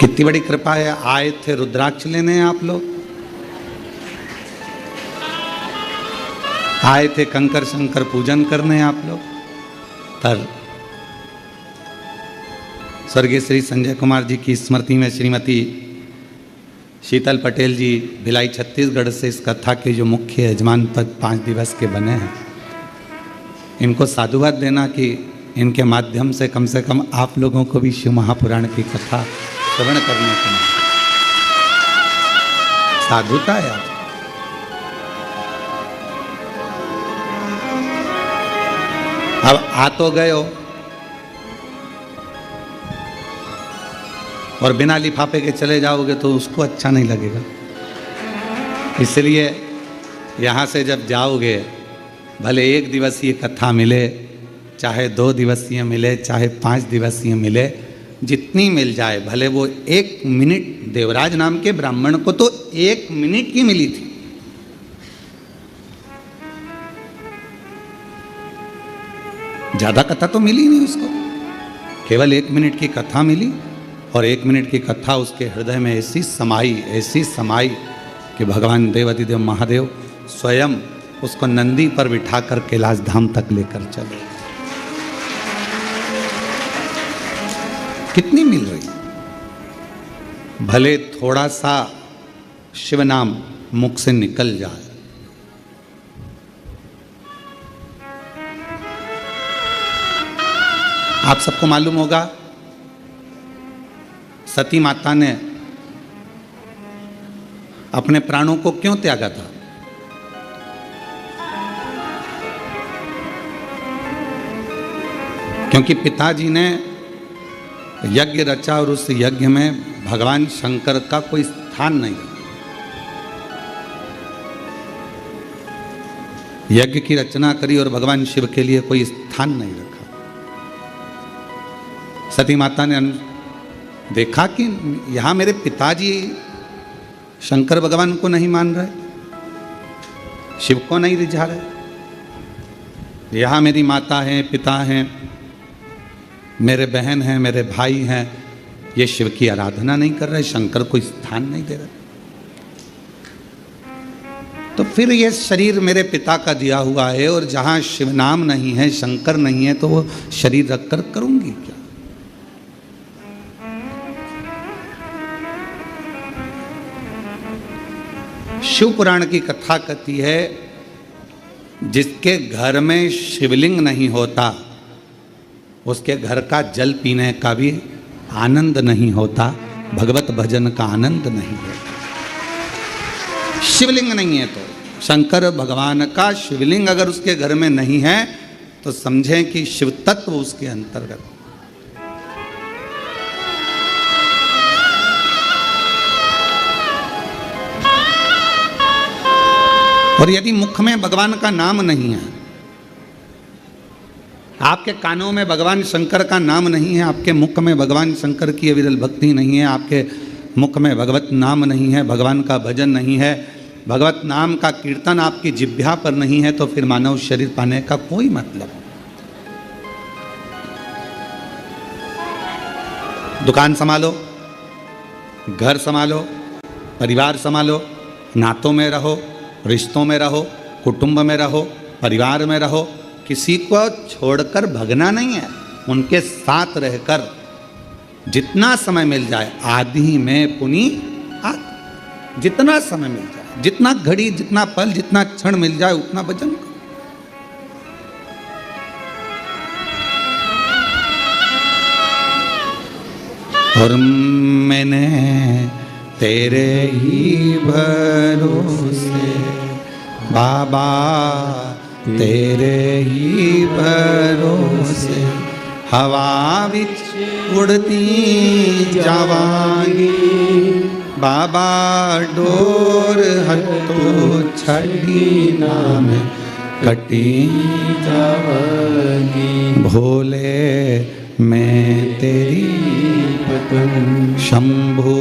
कितनी बड़ी कृपा है। आए थे रुद्राक्ष लेने आप लोग, आए थे कंकर शंकर पूजन करने आप लोग, पर स्वर्गीय श्री संजय कुमार जी की स्मृति में श्रीमती शीतल पटेल जी भिलाई छत्तीसगढ़ से इस कथा के जो मुख्य यजमान पद 5 दिवस के बने हैं, इनको साधुवाद देना कि इनके माध्यम से कम आप लोगों को भी शिव महापुराण की कथा श्रवण करने को मिले। साधुता है आप। अब आ तो गए हो और बिना लिफाफे के चले जाओगे तो उसको अच्छा नहीं लगेगा। इसलिए यहाँ से जब जाओगे, भले 1 दिवसीय कथा मिले, चाहे 2 दिवसीय मिले, चाहे 5 दिवसीय मिले, जितनी मिल जाए, भले वो 1 मिनट, देवराज नाम के ब्राह्मण को तो 1 मिनट की मिली थी। ज्यादा कथा तो मिली नहीं उसको, केवल 1 मिनट की कथा मिली। और 1 मिनट की कथा उसके हृदय में ऐसी समाई कि भगवान देवाधिदेव महादेव स्वयं उसको नंदी पर बिठाकर कैलाश धाम तक लेकर चले। कितनी मिल रही, भले थोड़ा सा शिव नाम मुख से निकल जाए। आप सबको मालूम होगा, सती माता ने अपने प्राणों को क्यों त्यागा था? क्योंकि पिताजी ने यज्ञ रचा और उस यज्ञ में भगवान शंकर का कोई स्थान नहीं रखा। यज्ञ की रचना करी और भगवान शिव के लिए कोई स्थान नहीं रखा। सती माता ने देखा कि यहां मेरे पिताजी शंकर भगवान को नहीं मान रहे, शिव को नहीं रिझा रहे, यहां मेरी माता है, पिता हैं, मेरे बहन हैं, मेरे भाई हैं, ये शिव की आराधना नहीं कर रहे, शंकर को स्थान नहीं दे रहे, तो फिर ये शरीर मेरे पिता का दिया हुआ है और जहां शिव नाम नहीं है, शंकर नहीं है, तो वो शरीर रखकर करूंगी क्या? शिव पुराण की कथा कहती है, जिसके घर में शिवलिंग नहीं होता उसके घर का जल पीने का भी आनंद नहीं होता, भगवत भजन का आनंद नहीं होता। शिवलिंग नहीं है तो, शंकर भगवान का शिवलिंग अगर उसके घर में नहीं है तो समझें कि शिव तत्व उसके अंतर्गत। और यदि मुख में भगवान का नाम नहीं है, आपके कानों में भगवान शंकर का नाम नहीं है, आपके मुख में भगवान शंकर की अविरल भक्ति नहीं है, आपके मुख में भगवत नाम नहीं है, भगवान का भजन नहीं है, भगवत नाम का कीर्तन आपकी जिह्वा पर नहीं है, तो फिर मानव शरीर पाने का कोई मतलब। दुकान संभालो, घर संभालो, परिवार संभालो, नातों में रहो, रिश्तों में रहो, कुटुंब में रहो, परिवार में रहो, किसी को छोड़कर भगना नहीं है, उनके साथ रहकर जितना समय मिल जाए, आदि में पुनि आदि, जितना समय मिल जाए, जितना घड़ी, जितना पल, जितना क्षण मिल जाए, उतना भजन करो। और मैंने तेरे ही भरोसे बाबा, तेरे ही भरोसे हवा विच उड़ती जावांगी, बाबा डोर हथों छड़ी नाम कटी जावांगी। भोले मैं तेरी पतन, शंभो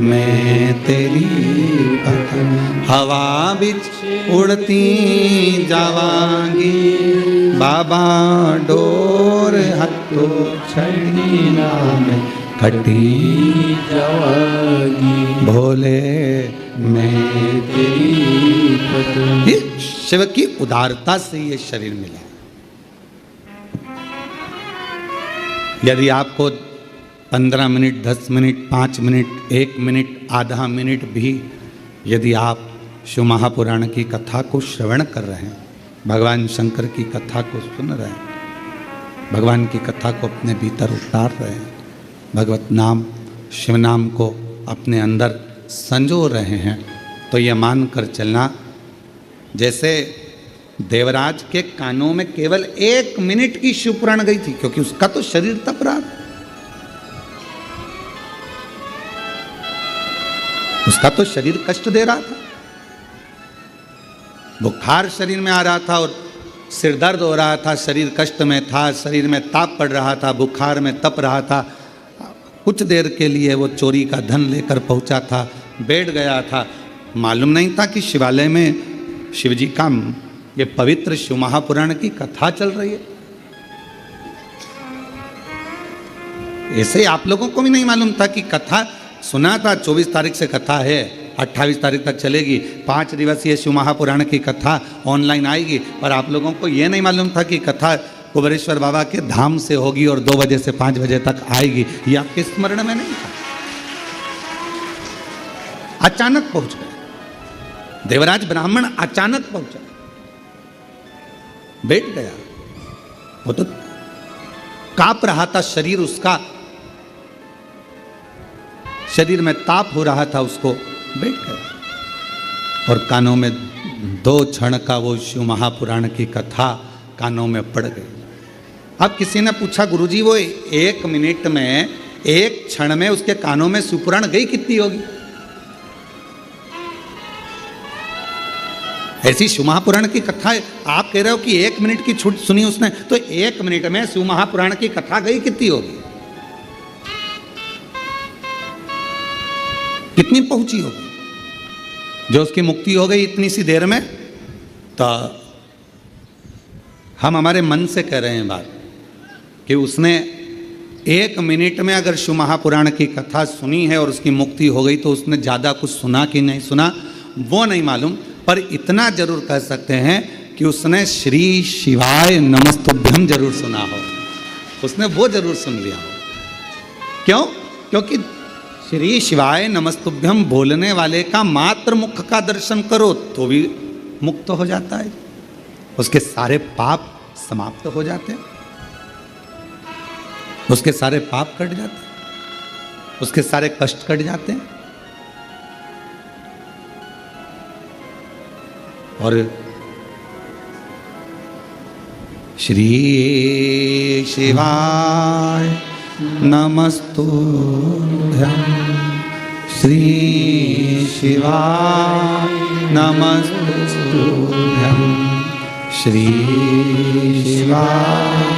मैं तेरी पतन, हवा बिच उड़ती जावांगी, बाबा डोर हथों छड़ी नाम कटी जवानी भोले मैं तेरी पत्नी। शिव की उदारता से ये शरीर मिला। यदि आपको 15 मिनट, 10 मिनट, 5 मिनट, 1 मिनट, आधा मिनट भी यदि आप शिव महापुराण की कथा को श्रवण कर रहे हैं, भगवान शंकर की कथा को सुन रहे हैं, भगवान की कथा को अपने भीतर उतार रहे हैं, भगवत नाम शिव नाम को अपने अंदर संजो रहे हैं, तो ये मान कर चलना जैसे देवराज के कानों में केवल 1 मिनट की शिवपुराण गई थी, क्योंकि उसका तो शरीर तप रहा था, उसका तो शरीर कष्ट दे रहा था, बुखार शरीर में आ रहा था और सिर दर्द हो रहा था, शरीर कष्ट में था, शरीर में ताप पड़ रहा था, बुखार में तप रहा था। कुछ देर के लिए वो चोरी का धन लेकर पहुंचा था, बैठ गया था, मालूम नहीं था कि शिवालय में शिवजी का ये पवित्र शिव महापुराण की कथा चल रही है। ऐसे आप लोगों को भी नहीं मालूम था कि कथा सुना था, 24 तारीख से कथा है, 28 तारीख तक चलेगी, 5 दिवसीय शिव महापुराण की कथा ऑनलाइन आएगी, पर आप लोगों को यह नहीं मालूम था कि कथा कुबेरेश्वर बाबा के धाम से होगी और 2 बजे से 5 बजे तक आएगी। ये आपके स्मरण में नहीं था, अचानक पहुंच गए। देवराज ब्राह्मण अचानक पहुंचा, बैठ गया, वो तो कांप रहा था शरीर उसका, शरीर में ताप हो रहा था, उसको बैठ गया और कानों में 2 क्षण का वो शिव महापुराण की कथा कानों में पड़ गई। अब किसी ने पूछा, गुरुजी वो 1 मिनट में, 1 क्षण में उसके कानों में शिवपुराण गई कितनी होगी? ऐसी शिव महापुराण की कथा आप कह रहे हो कि 1 मिनट की छूट सुनी उसने, तो 1 मिनट में शिव महापुराण की कथा गई कितनी होगी? कितनी पहुंची होगी? जो उसकी मुक्ति हो गई इतनी सी देर में। तो हम हमारे मन से कह रहे हैं बात कि उसने 1 मिनट में अगर शिव महापुराण की कथा सुनी है और उसकी मुक्ति हो गई, तो उसने ज़्यादा कुछ सुना कि नहीं सुना वो नहीं मालूम, पर इतना जरूर कह सकते हैं कि उसने श्री शिवाय नमस्तुभ्यम जरूर सुना हो, उसने वो जरूर सुन लिया हो। क्यों? क्योंकि श्री शिवाय नमस्तुभ्यम बोलने वाले का मात्र मुख का दर्शन करो तो भी मुक्त हो जाता है, उसके सारे पाप समाप्त हो जाते हैं, उसके सारे पाप कट जाते हैं, उसके सारे कष्ट कट जाते हैं। और श्री शिवाय नमस्तुभ्यम, श्री शिवाय नमस्तुभ्यम, श्री शिवाय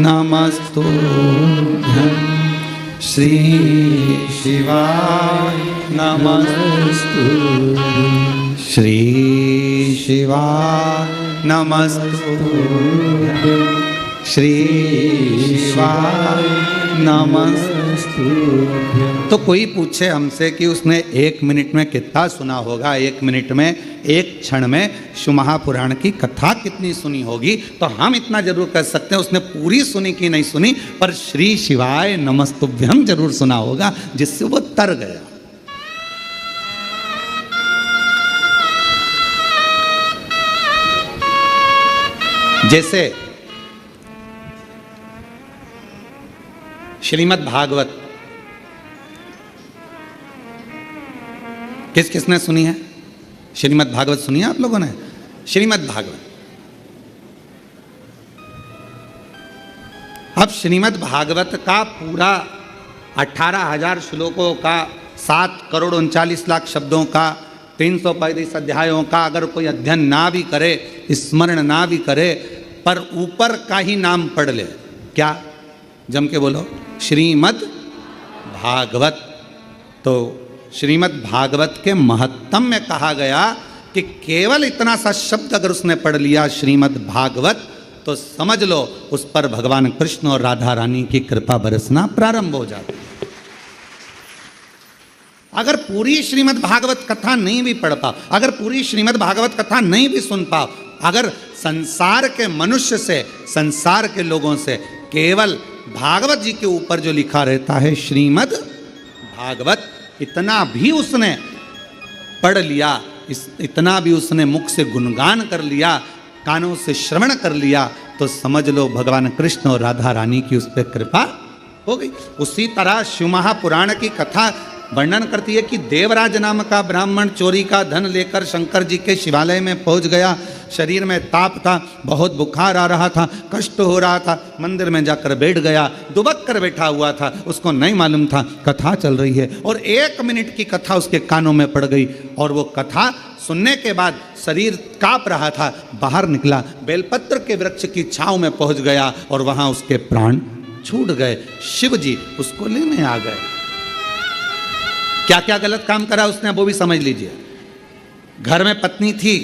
नमस्तुभ्यम, श्री शिवाय नमस्तुभ्यम, श्री शिवाय नमस्तुभ्यम, श्री शिवाय नमस्तुभ्यम। तो कोई पूछे हमसे कि उसने 1 मिनट में कितना सुना होगा, 1 मिनट में, 1 क्षण में शिव महापुराण की कथा कितनी सुनी होगी, तो हम इतना जरूर कह सकते हैं उसने पूरी सुनी कि नहीं सुनी, पर श्री शिवाय नमस्तुभ्यम जरूर सुना होगा, जिससे वो तर गया। जैसे श्रीमद् भागवत किसने सुनी है? श्रीमद् भागवत सुनी है आप लोगों ने? श्रीमद् भागवत, अब श्रीमद् भागवत का पूरा 18,000 श्लोकों का 7,39,00,000 शब्दों का 335 अध्यायों का अगर कोई अध्ययन ना भी करे, स्मरण ना भी करे, पर ऊपर का ही नाम पढ़ ले, क्या? जम के बोलो, श्रीमद् भागवत। तो श्रीमद् भागवत के महत्तम में कहा गया कि केवल इतना सा शब्द अगर उसने पढ़ लिया श्रीमद् भागवत, तो समझ लो उस पर भगवान कृष्ण और राधा रानी की कृपा बरसना प्रारंभ हो जाती। अगर पूरी श्रीमद् भागवत कथा नहीं भी पढ़ पाओ, अगर पूरी श्रीमद् भागवत कथा नहीं भी सुन पाओ, अगर संसार के मनुष्य से, संसार के लोगों से केवल भागवत जी के ऊपर जो लिखा रहता है श्रीमद् भागवत, इतना भी उसने पढ़ लिया, इतना भी उसने मुख से गुणगान कर लिया, कानों से श्रवण कर लिया, तो समझ लो भगवान कृष्ण और राधा रानी की उस पर कृपा हो गई। उसी तरह शिव महापुराण की कथा वर्णन करती है कि देवराज नाम का ब्राह्मण चोरी का धन लेकर शंकर जी के शिवालय में पहुंच गया। शरीर में ताप था, बहुत बुखार आ रहा था, कष्ट हो रहा था, मंदिर में जाकर बैठ गया, दुबक कर बैठा हुआ था, उसको नहीं मालूम था कथा चल रही है, और 1 मिनट की कथा उसके कानों में पड़ गई, और वो कथा सुनने के बाद शरीर कांप रहा था, बाहर निकला, बेलपत्र के वृक्ष की छांव में पहुंच गया, और वहां उसके प्राण छूट गए। शिव जी उसको लेने आ गए। क्या क्या गलत काम करा उसने, वो भी समझ लीजिए। घर में पत्नी थी,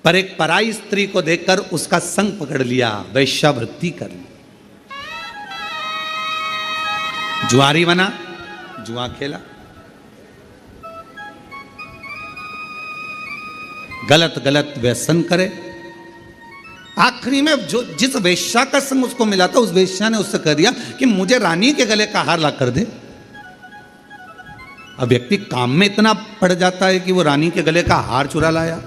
पर एक पराई स्त्री को देखकर उसका संग पकड़ लिया, वैश्यावृत्ति कर ली, जुआरी बना, जुआ खेला, गलत गलत व्यसन करे। आखिरी में जो जिस वेश्या का संग उसको मिला था, उस वेश्या ने उससे कह दिया कि मुझे रानी के गले का हार ला कर दे। अब व्यक्ति काम में इतना पड़ जाता है कि वो रानी के गले का हार चुरा लाया,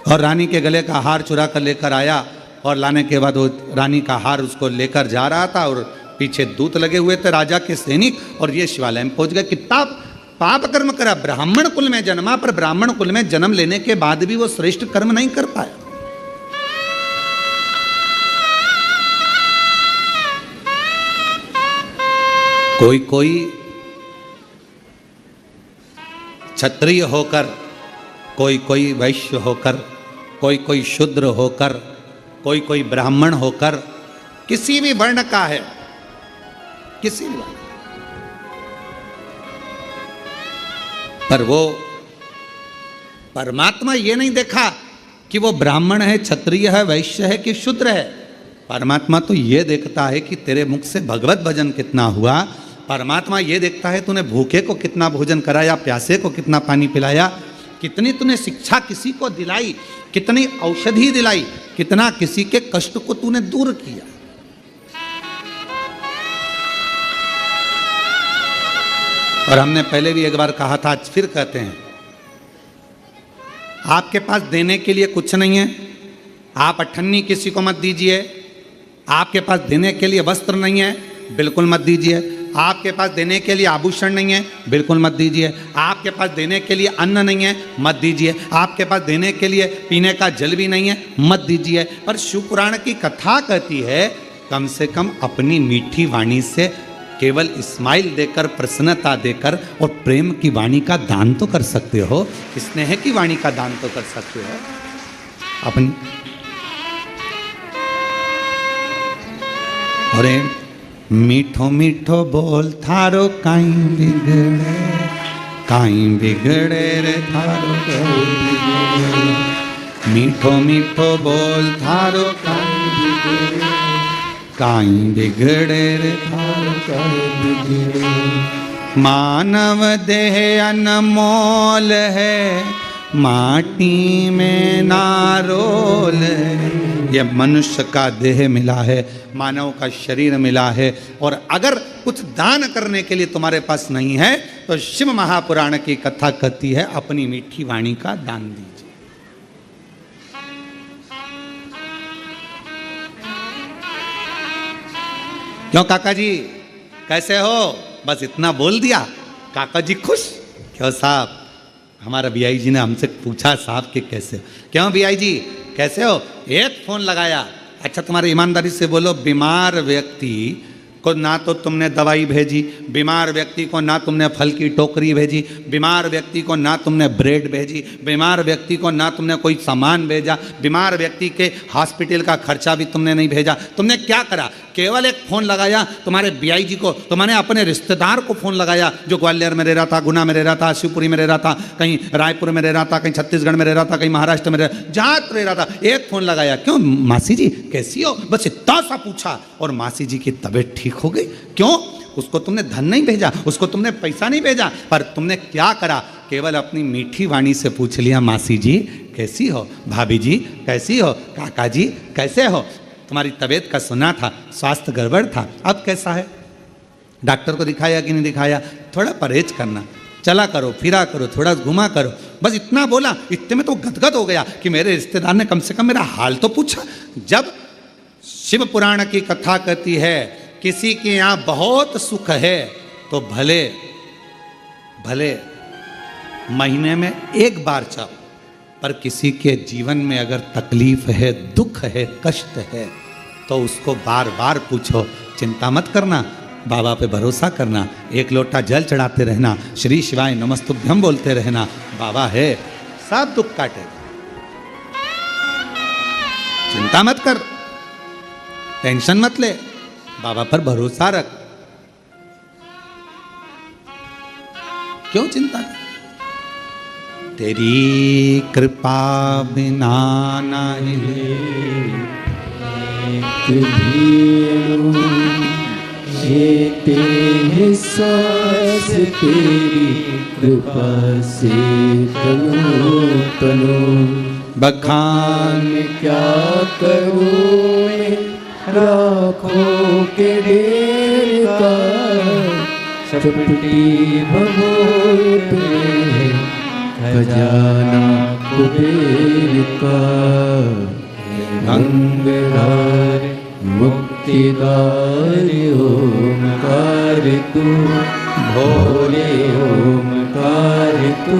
और रानी के गले का हार चुरा कर लेकर आया, और लाने के बाद वो रानी का हार उसको लेकर जा रहा था, और पीछे दूत लगे हुए थे राजा के सैनिक, और ये शिवालय में पहुंच गए। कितना पाप कर्म करा, ब्राह्मण कुल में जन्मा, पर ब्राह्मण कुल में जन्म लेने के बाद भी वो श्रेष्ठ कर्म नहीं कर पाया। कोई कोई क्षत्रिय होकर, कोई कोई वैश्य होकर, कोई कोई शूद्र होकर, कोई कोई ब्राह्मण होकर, किसी भी वर्ण का है, किसी भी वर्ण, पर वो परमात्मा ये नहीं देखा कि वो ब्राह्मण है, क्षत्रिय है, वैश्य है कि शूद्र है। परमात्मा तो ये देखता है कि तेरे मुख से भगवत भजन कितना हुआ। परमात्मा ये देखता है तूने भूखे को कितना भोजन कराया, प्यासे को कितना पानी पिलाया, कितनी तूने शिक्षा किसी को दिलाई, कितनी औषधि दिलाई, कितना किसी के कष्ट को तूने दूर किया। और हमने पहले भी एक बार कहा था, आज फिर कहते हैं, आपके पास देने के लिए कुछ नहीं है, आप अठन्नी किसी को मत दीजिए। आपके पास देने के लिए वस्त्र नहीं है, बिल्कुल मत दीजिए। आपके पास देने के लिए आभूषण नहीं है, बिल्कुल मत दीजिए। आपके पास देने के लिए अन्न नहीं है, मत दीजिए। आपके पास देने के लिए पीने का जल भी नहीं है, मत दीजिए। पर शिव पुराण की कथा कहती है, कम से कम अपनी मीठी वाणी से केवल स्माइल देकर, प्रसन्नता देकर और प्रेम की वाणी का दान तो कर सकते हो, स्नेह की वाणी का दान तो कर सकते हो अपनी। अरे मीठो मीठो बोल थारो काई बिगड़े, काई बिगड़े रे थारो काई बिगड़े। मीठो मीठो बोल थारो काई बिगड़े, काई बिगड़े रे थारो काई बिगड़े। मानव देह अनमोल है, माटी में नारोल है। ये मनुष्य का देह मिला है, मानव का शरीर मिला है, और अगर कुछ दान करने के लिए तुम्हारे पास नहीं है तो शिव महापुराण की कथा कहती है, अपनी मीठी वाणी का दान दीजिए। क्यों काका जी कैसे हो? बस इतना बोल दिया, काका जी खुश? क्यों साहब, हमारा बीआई जी ने हमसे पूछा साहब कि कैसे हो? क्यों बीआई जी कैसे हो? एक फोन लगाया। अच्छा तुम्हारे ईमानदारी से बोलो, बीमार व्यक्ति को ना तो तुमने दवाई भेजी, बीमार व्यक्ति को ना तुमने फल की टोकरी भेजी, बीमार व्यक्ति को ना तुमने ब्रेड भेजी, बीमार व्यक्ति को ना तुमने कोई सामान भेजा, बीमार व्यक्ति के हॉस्पिटल का खर्चा भी तुमने नहीं भेजा। तुमने क्या करा? केवल एक फ़ोन लगाया तुम्हारे बीआई जी को, तुम्हारे अपने रिश्तेदार को फ़ोन लगाया जो ग्वालियर में रह रहा था, गुना में रह रहा था, शिवपुरी में रह रहा था, कहीं रायपुर में रह रहा था, कहीं छत्तीसगढ़ में रह रहा था, कहीं महाराष्ट्र में जहाँ रह रहा था, एक फ़ोन लगाया। क्यों मासी जी कैसी हो? बस इतना सा पूछा और मासी जी की तबीयत ठीक हो गई। क्यों? उसको तुमने धन नहीं भेजा, उसको तुमने पैसा नहीं भेजा, पर तुमने क्या करा, केवल अपनी मीठी वाणी से पूछ लिया, मासी जी कैसी हो, भाभी जी कैसी हो, काका जी कैसे हो, तुम्हारी तबीयत का सुना था, स्वास्थ्य गड़बड़ था, अब कैसा है, डॉक्टर को दिखाया कि नहीं दिखाया, थोड़ा परहेज करना, चला करो, फिरा करो, थोड़ा घुमा करो, बस इतना बोला। इतने में तो गदगद हो गया कि मेरे रिश्तेदार ने कम से कम मेरा हाल तो पूछा। जब शिव पुराण की कथा कहती है किसी के यहाँ बहुत सुख है तो भले भले महीने में एक बार जाओ, पर किसी के जीवन में अगर तकलीफ है, दुख है, कष्ट है, तो उसको बार बार पूछो। चिंता मत करना, बाबा पे भरोसा करना, एक लोटा जल चढ़ाते रहना, श्री शिवाय नमस्तुभ्यम बोलते रहना, बाबा है, सब दुख काटेगा। चिंता मत कर, टेंशन मत ले, बाबा पर भरोसा रख। क्यों चिंता कर? तेरी कृपा बिना ना जीते हैं सांस तेरी कृपा से, तनो तनो बखान क्या करूं मैं राखों के ढेर का, चपटी भभूत में खजाना कुबेर का, गंगाधर मुक्तिदार ओमकार तू, भोले ओमकार तू,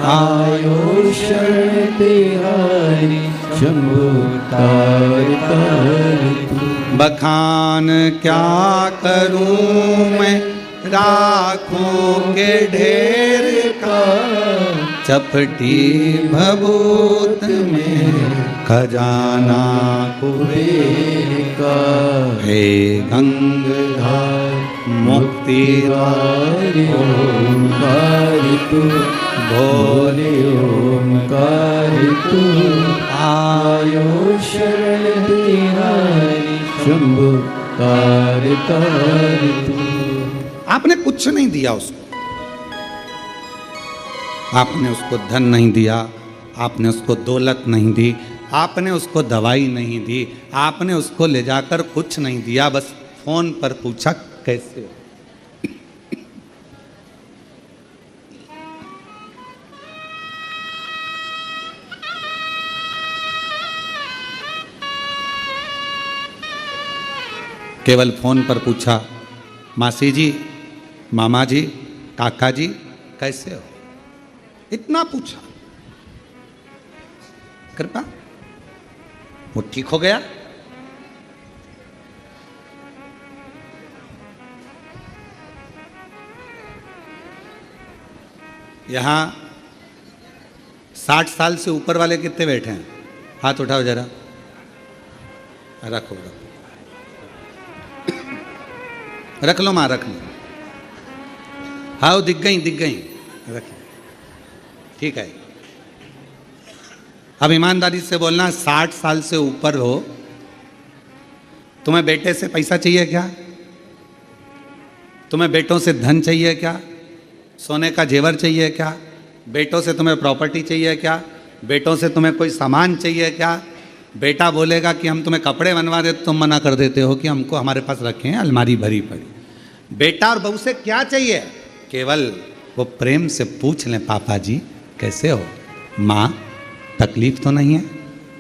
आयो शरण तिहारी शंभु तार तार तू। बखान क्या करूं मैं राखों के ढेर का, चपटी भभूत में खजाना कुबेर का, हे गंगाधर मुक्तिदार ओमकार तू, भोले ओमकार तू, आयो शरण तिहारी शंभु तार तार तू। आपने कुछ नहीं दिया उसको, आपने उसको धन नहीं दिया, आपने उसको दौलत नहीं दी, आपने उसको दवाई नहीं दी, आपने उसको ले जाकर कुछ नहीं दिया, बस फोन पर पूछा कैसे हो। केवल फोन पर पूछा, मासी जी, मामा जी, काका जी कैसे हो, इतना पूछा, कृपा वो ठीक हो गया। यहां 60 साल से ऊपर वाले कितने बैठे हैं, हाथ उठाओ जरा, रखो रखो, रख लो मां, रख लो, हाँ दिख गई रख, ठीक है। अब ईमानदारी से बोलना, 60 साल से ऊपर हो, तुम्हें बेटे से पैसा चाहिए क्या, तुम्हें बेटों से धन चाहिए क्या, सोने का जेवर चाहिए क्या, बेटों से तुम्हें प्रॉपर्टी चाहिए क्या, बेटों से तुम्हें कोई सामान चाहिए क्या, बेटा बोलेगा कि हम तुम्हें कपड़े बनवा दे, तुम मना कर देते हो कि हमको हमारे पास रखें, अलमारी भरी पड़ी। बेटा और बहू से क्या चाहिए, केवल वो प्रेम से पूछ लें, पापा जी कैसे हो, माँ तकलीफ तो नहीं है,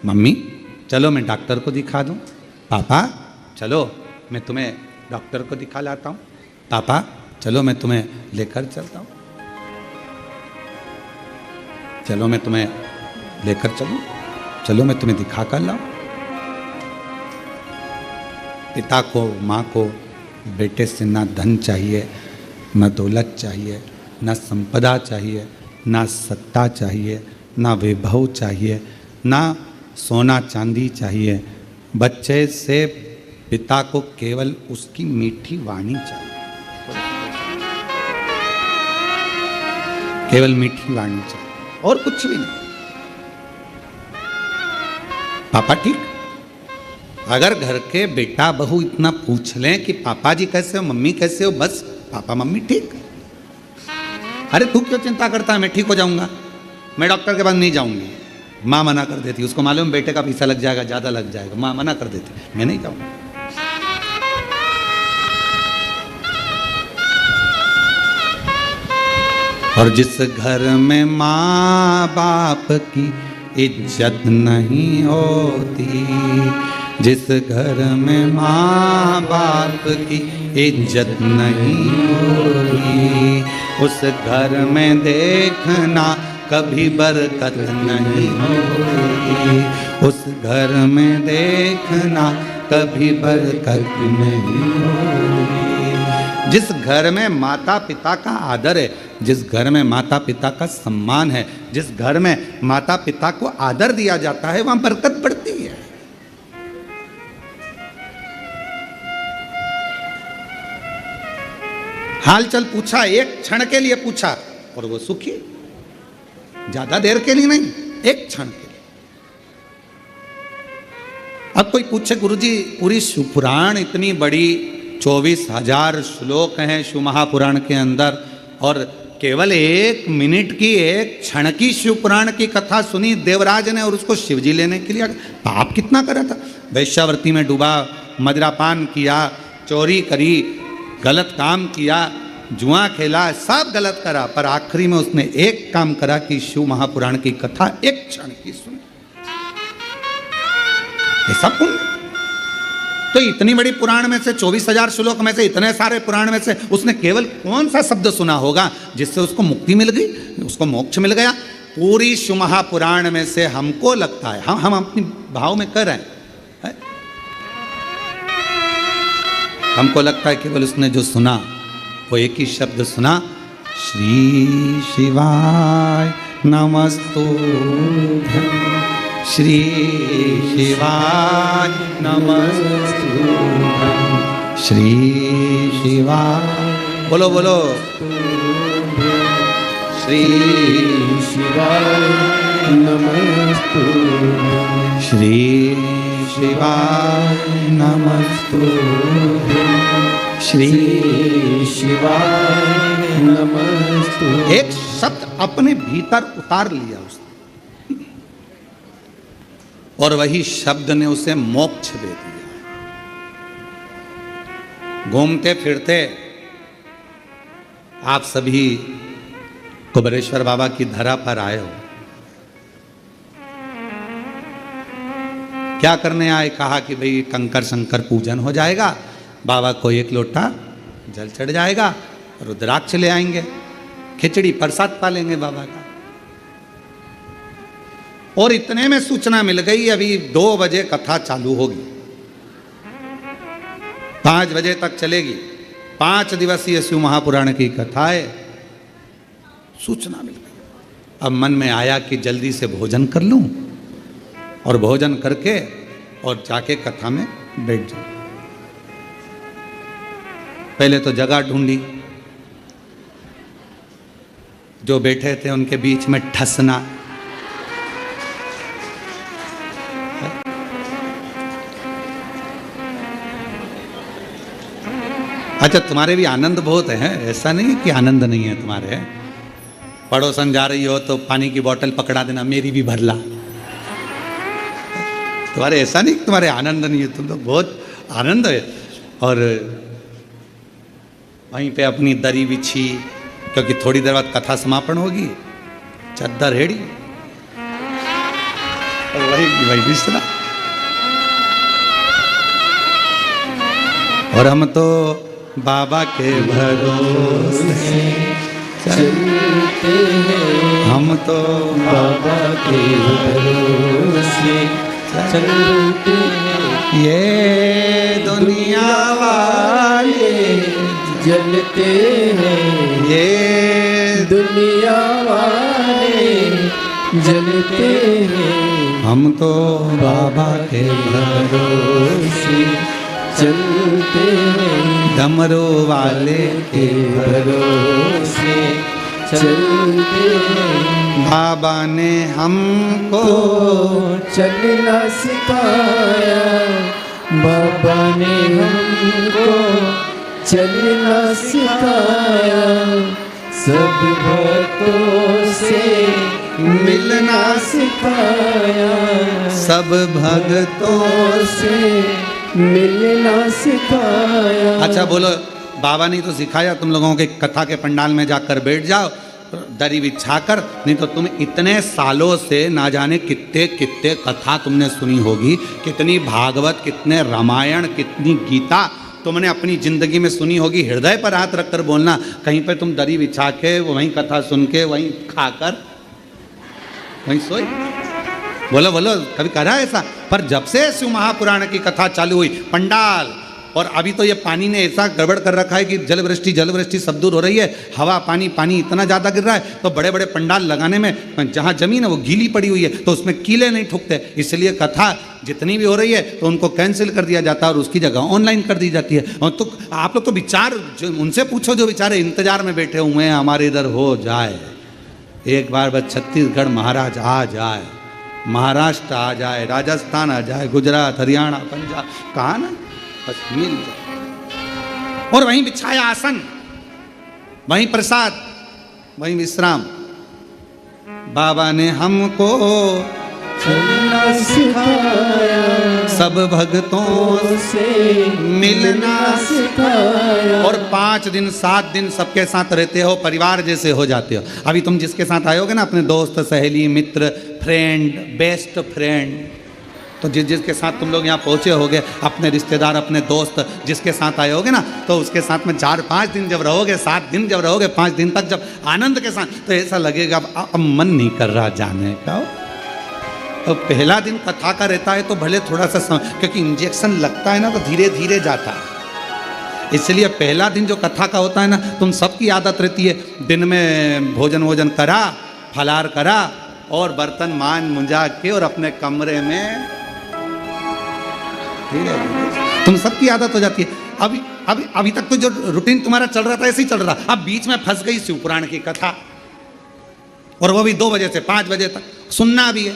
मम्मी चलो मैं डॉक्टर को दिखा दूँ, पापा चलो मैं तुम्हें डॉक्टर को दिखा लाता हूँ, पापा चलो मैं तुम्हें लेकर चलता हूँ, चलो मैं तुम्हें लेकर चलूँ, चलो मैं तुम्हें दिखा कर लाऊं। पिता को, माँ को बेटे से ना धन चाहिए, ना दौलत चाहिए, ना संपदा चाहिए, ना सत्ता चाहिए, ना वैभव चाहिए, ना सोना चांदी चाहिए। बच्चे से पिता को केवल उसकी मीठी वाणी चाहिए, केवल मीठी वाणी चाहिए और कुछ भी नहीं। पापा ठीक, अगर घर के बेटा बहू इतना पूछ लें कि पापा जी कैसे हो, मम्मी कैसे हो, बस पापा मम्मी ठीक। अरे तू क्यों चिंता करता है, मैं ठीक हो जाऊंगा, मैं डॉक्टर के पास नहीं जाऊंगी। माँ मना कर देती, उसको मालूम बेटे का पैसा लग जाएगा, ज़्यादा लग जाएगा, माँ मना कर देती, मैं नहीं जाऊंगा। और जिस घर में माँ बाप की इज्जत नहीं होती, जिस घर में माँ बाप की इज्जत नहीं होती, उस घर में देखना कभी बरकत नहीं होती, उस घर में देखना कभी बरकत नहीं होती। जिस घर में माता पिता का आदर है, जिस घर में माता पिता का सम्मान है, जिस घर में माता पिता को आदर दिया जाता है, वहां बरकत बढ़ती है। हालचाल पूछा, एक क्षण के लिए पूछा और वो सुखी, ज्यादा देर के लिए नहीं, एक क्षण के लिए। अब कोई पूछे गुरुजी पूरी शिवपुराण इतनी बड़ी 24,000 श्लोक हैं शिव महापुराण के अंदर, और केवल 1 मिनट की, 1 क्षण की शिवपुराण की कथा सुनी देवराज ने और उसको शिवजी लेने के लिए पाप कितना करा था। वैश्यावृत्ति में डूबा, मदिरापान किया, चोरी करी, गलत काम किया, जुआ खेला, सब गलत करा, पर आखिरी में उसने एक काम करा कि शिव महापुराण की कथा 1 क्षण की सुनी। ऐसा पुण्य। तो इतनी बड़ी पुराण में से 24,000 श्लोक में से, इतने सारे पुराण में से उसने केवल कौन सा शब्द सुना होगा जिससे उसको मुक्ति मिल गई, उसको मोक्ष मिल गया। पूरी शिव महापुराण में से हमको लगता है, हम अपनी भाव में कर रहे हैं, हमको लगता है केवल उसने जो सुना वो एक ही शब्द सुना, श्री शिवाय नमस्तुभ्यं, श्री शिवाय नमस्तुभ्यं, श्री शिवाय, बोलो बोलो, श्री शिवाय नमस्तुभ्यं, श्री शिवाय नमस्तुभ्यं, श्री शिवाय नमस्तुभ्यं। एक शब्द अपने भीतर उतार लिया उसने, और वही शब्द ने उसे मोक्ष दे दिया। घूमते फिरते आप सभी कुबेरेश्वर बाबा की धरा पर आए हो, क्या करने आए? कहा कि भाई कंकर शंकर पूजन हो जाएगा, बाबा को 1 लोटा जल चढ़ जाएगा, रुद्राक्ष ले आएंगे, खिचड़ी प्रसाद पालेंगे बाबा का। और इतने में सूचना मिल गई अभी 2 बजे कथा चालू होगी, 5 बजे तक चलेगी, 5 दिवसीय शिव महापुराण की कथा है। सूचना मिल गई। अब मन में आया कि जल्दी से भोजन कर लूं और भोजन करके और जाके कथा में बैठ जाऊं। पहले तो जगह ढूंढी, जो बैठे थे उनके बीच में ठसना, अच्छा तुम्हारे भी आनंद बहुत है, ऐसा नहीं कि आनंद नहीं है तुम्हारे। पड़ोसन जा रही हो तो पानी की बोतल पकड़ा देना, मेरी भी भर ला। तुम्हारे ऐसा नहीं कि तुम्हारे आनंद नहीं है, तुम तो बहुत आनंद है। और वहीं पे अपनी दरी बिछी, क्योंकि थोड़ी देर बाद कथा समापन होगी, चद्दर हेड़ी और वही बिस्तरा। और हम तो बाबा के भरोसे चलते हैं, हम तो बाबा के भरोसे चलते हैं। ये दुनिया वाले जलते हैं, ये दुनिया वाले जलते हैं। हम तो बाबा के भरोसे चलते हैं, डमरू वाले के भरोसे चलते हैं। बाबा ने हमको चलना सिखाया, बाबा ने हमको चलना सिखाया, सब भक्तों से मिलना सिखाया, सब भक्तों से मिलना सिखाया। अच्छा बोलो, बाबा ने तो सिखाया तुम लोगों के कथा के पंडाल में जाकर बैठ जाओ दरी बिछा कर, नहीं तो तुम इतने सालों से ना जाने कितने कितने कथा तुमने सुनी होगी, कितनी भागवत, कितने रामायण, कितनी गीता तुमने अपनी जिंदगी में सुनी होगी। हृदय पर हाथ रखकर बोलना, कहीं पे तुम दरी बिछा के वहीं कथा सुन के वहीं खाकर वहीं सोई? बोलो बोलो, कभी करा ऐसा? पर जब से शिव महापुराण की कथा चालू हुई, पंडाल, और अभी तो ये पानी ने ऐसा गड़बड़ कर रखा है कि जल वृष्टि सब दूर हो रही है, हवा पानी इतना ज़्यादा गिर रहा है, तो बड़े बड़े पंडाल लगाने में जहाँ जमीन है वो गीली पड़ी हुई है, तो उसमें कीले नहीं ठुकते, इसलिए कथा जितनी भी हो रही है तो उनको कैंसिल कर दिया जाता है और उसकी जगह ऑनलाइन कर दी जाती है। और तो आप लोग तो विचार जो उनसे पूछो जो बेचारे इंतजार में बैठे हुए हैं हमारे इधर हो जाए, एक बार बस छत्तीसगढ़ महाराज आ जाए, महाराष्ट्र आ जाए, राजस्थान आ जाए, गुजरात, हरियाणा, पंजाब, कहा ना, बस मिल जाए। और वहीं बिछाया आसन, वहीं प्रसाद, वहीं विश्राम। बाबा ने हमको चलना सिखाया, सब भक्तों से मिलना सिखाया। और 5 दिन 7 दिन सबके साथ रहते हो, परिवार जैसे हो जाते हो। अभी तुम जिसके साथ आयोगे ना, अपने दोस्त, सहेली, मित्र, फ्रेंड, बेस्ट फ्रेंड, तो जिसके साथ तुम लोग यहाँ पहुँचे होगे, अपने रिश्तेदार, अपने दोस्त जिसके साथ आए होगे ना, तो उसके साथ में 4-5 दिन जब रहोगे, 7 दिन जब रहोगे, 5 दिन तक जब आनंद के साथ, तो ऐसा लगेगा अब मन नहीं कर रहा जाने का। तो पहला दिन कथा का रहता है तो भले थोड़ा सा क्योंकि इंजेक्शन लगता है ना तो धीरे धीरे जाता है, इसलिए पहला दिन जो कथा का होता है ना, तुम सबकी आदत रहती है दिन में भोजन करा, फलार करा और बर्तन मान मुंजा के और अपने कमरे में धीरे धीरे तुम सबकी आदत हो जाती है। अभी तक तो जो रूटीन तुम्हारा चल रहा था ऐसे ही चल रहा था, अब बीच में फंस गई शिव पुराण की कथा, और वो भी 2 बजे से 5 बजे तक सुनना भी है।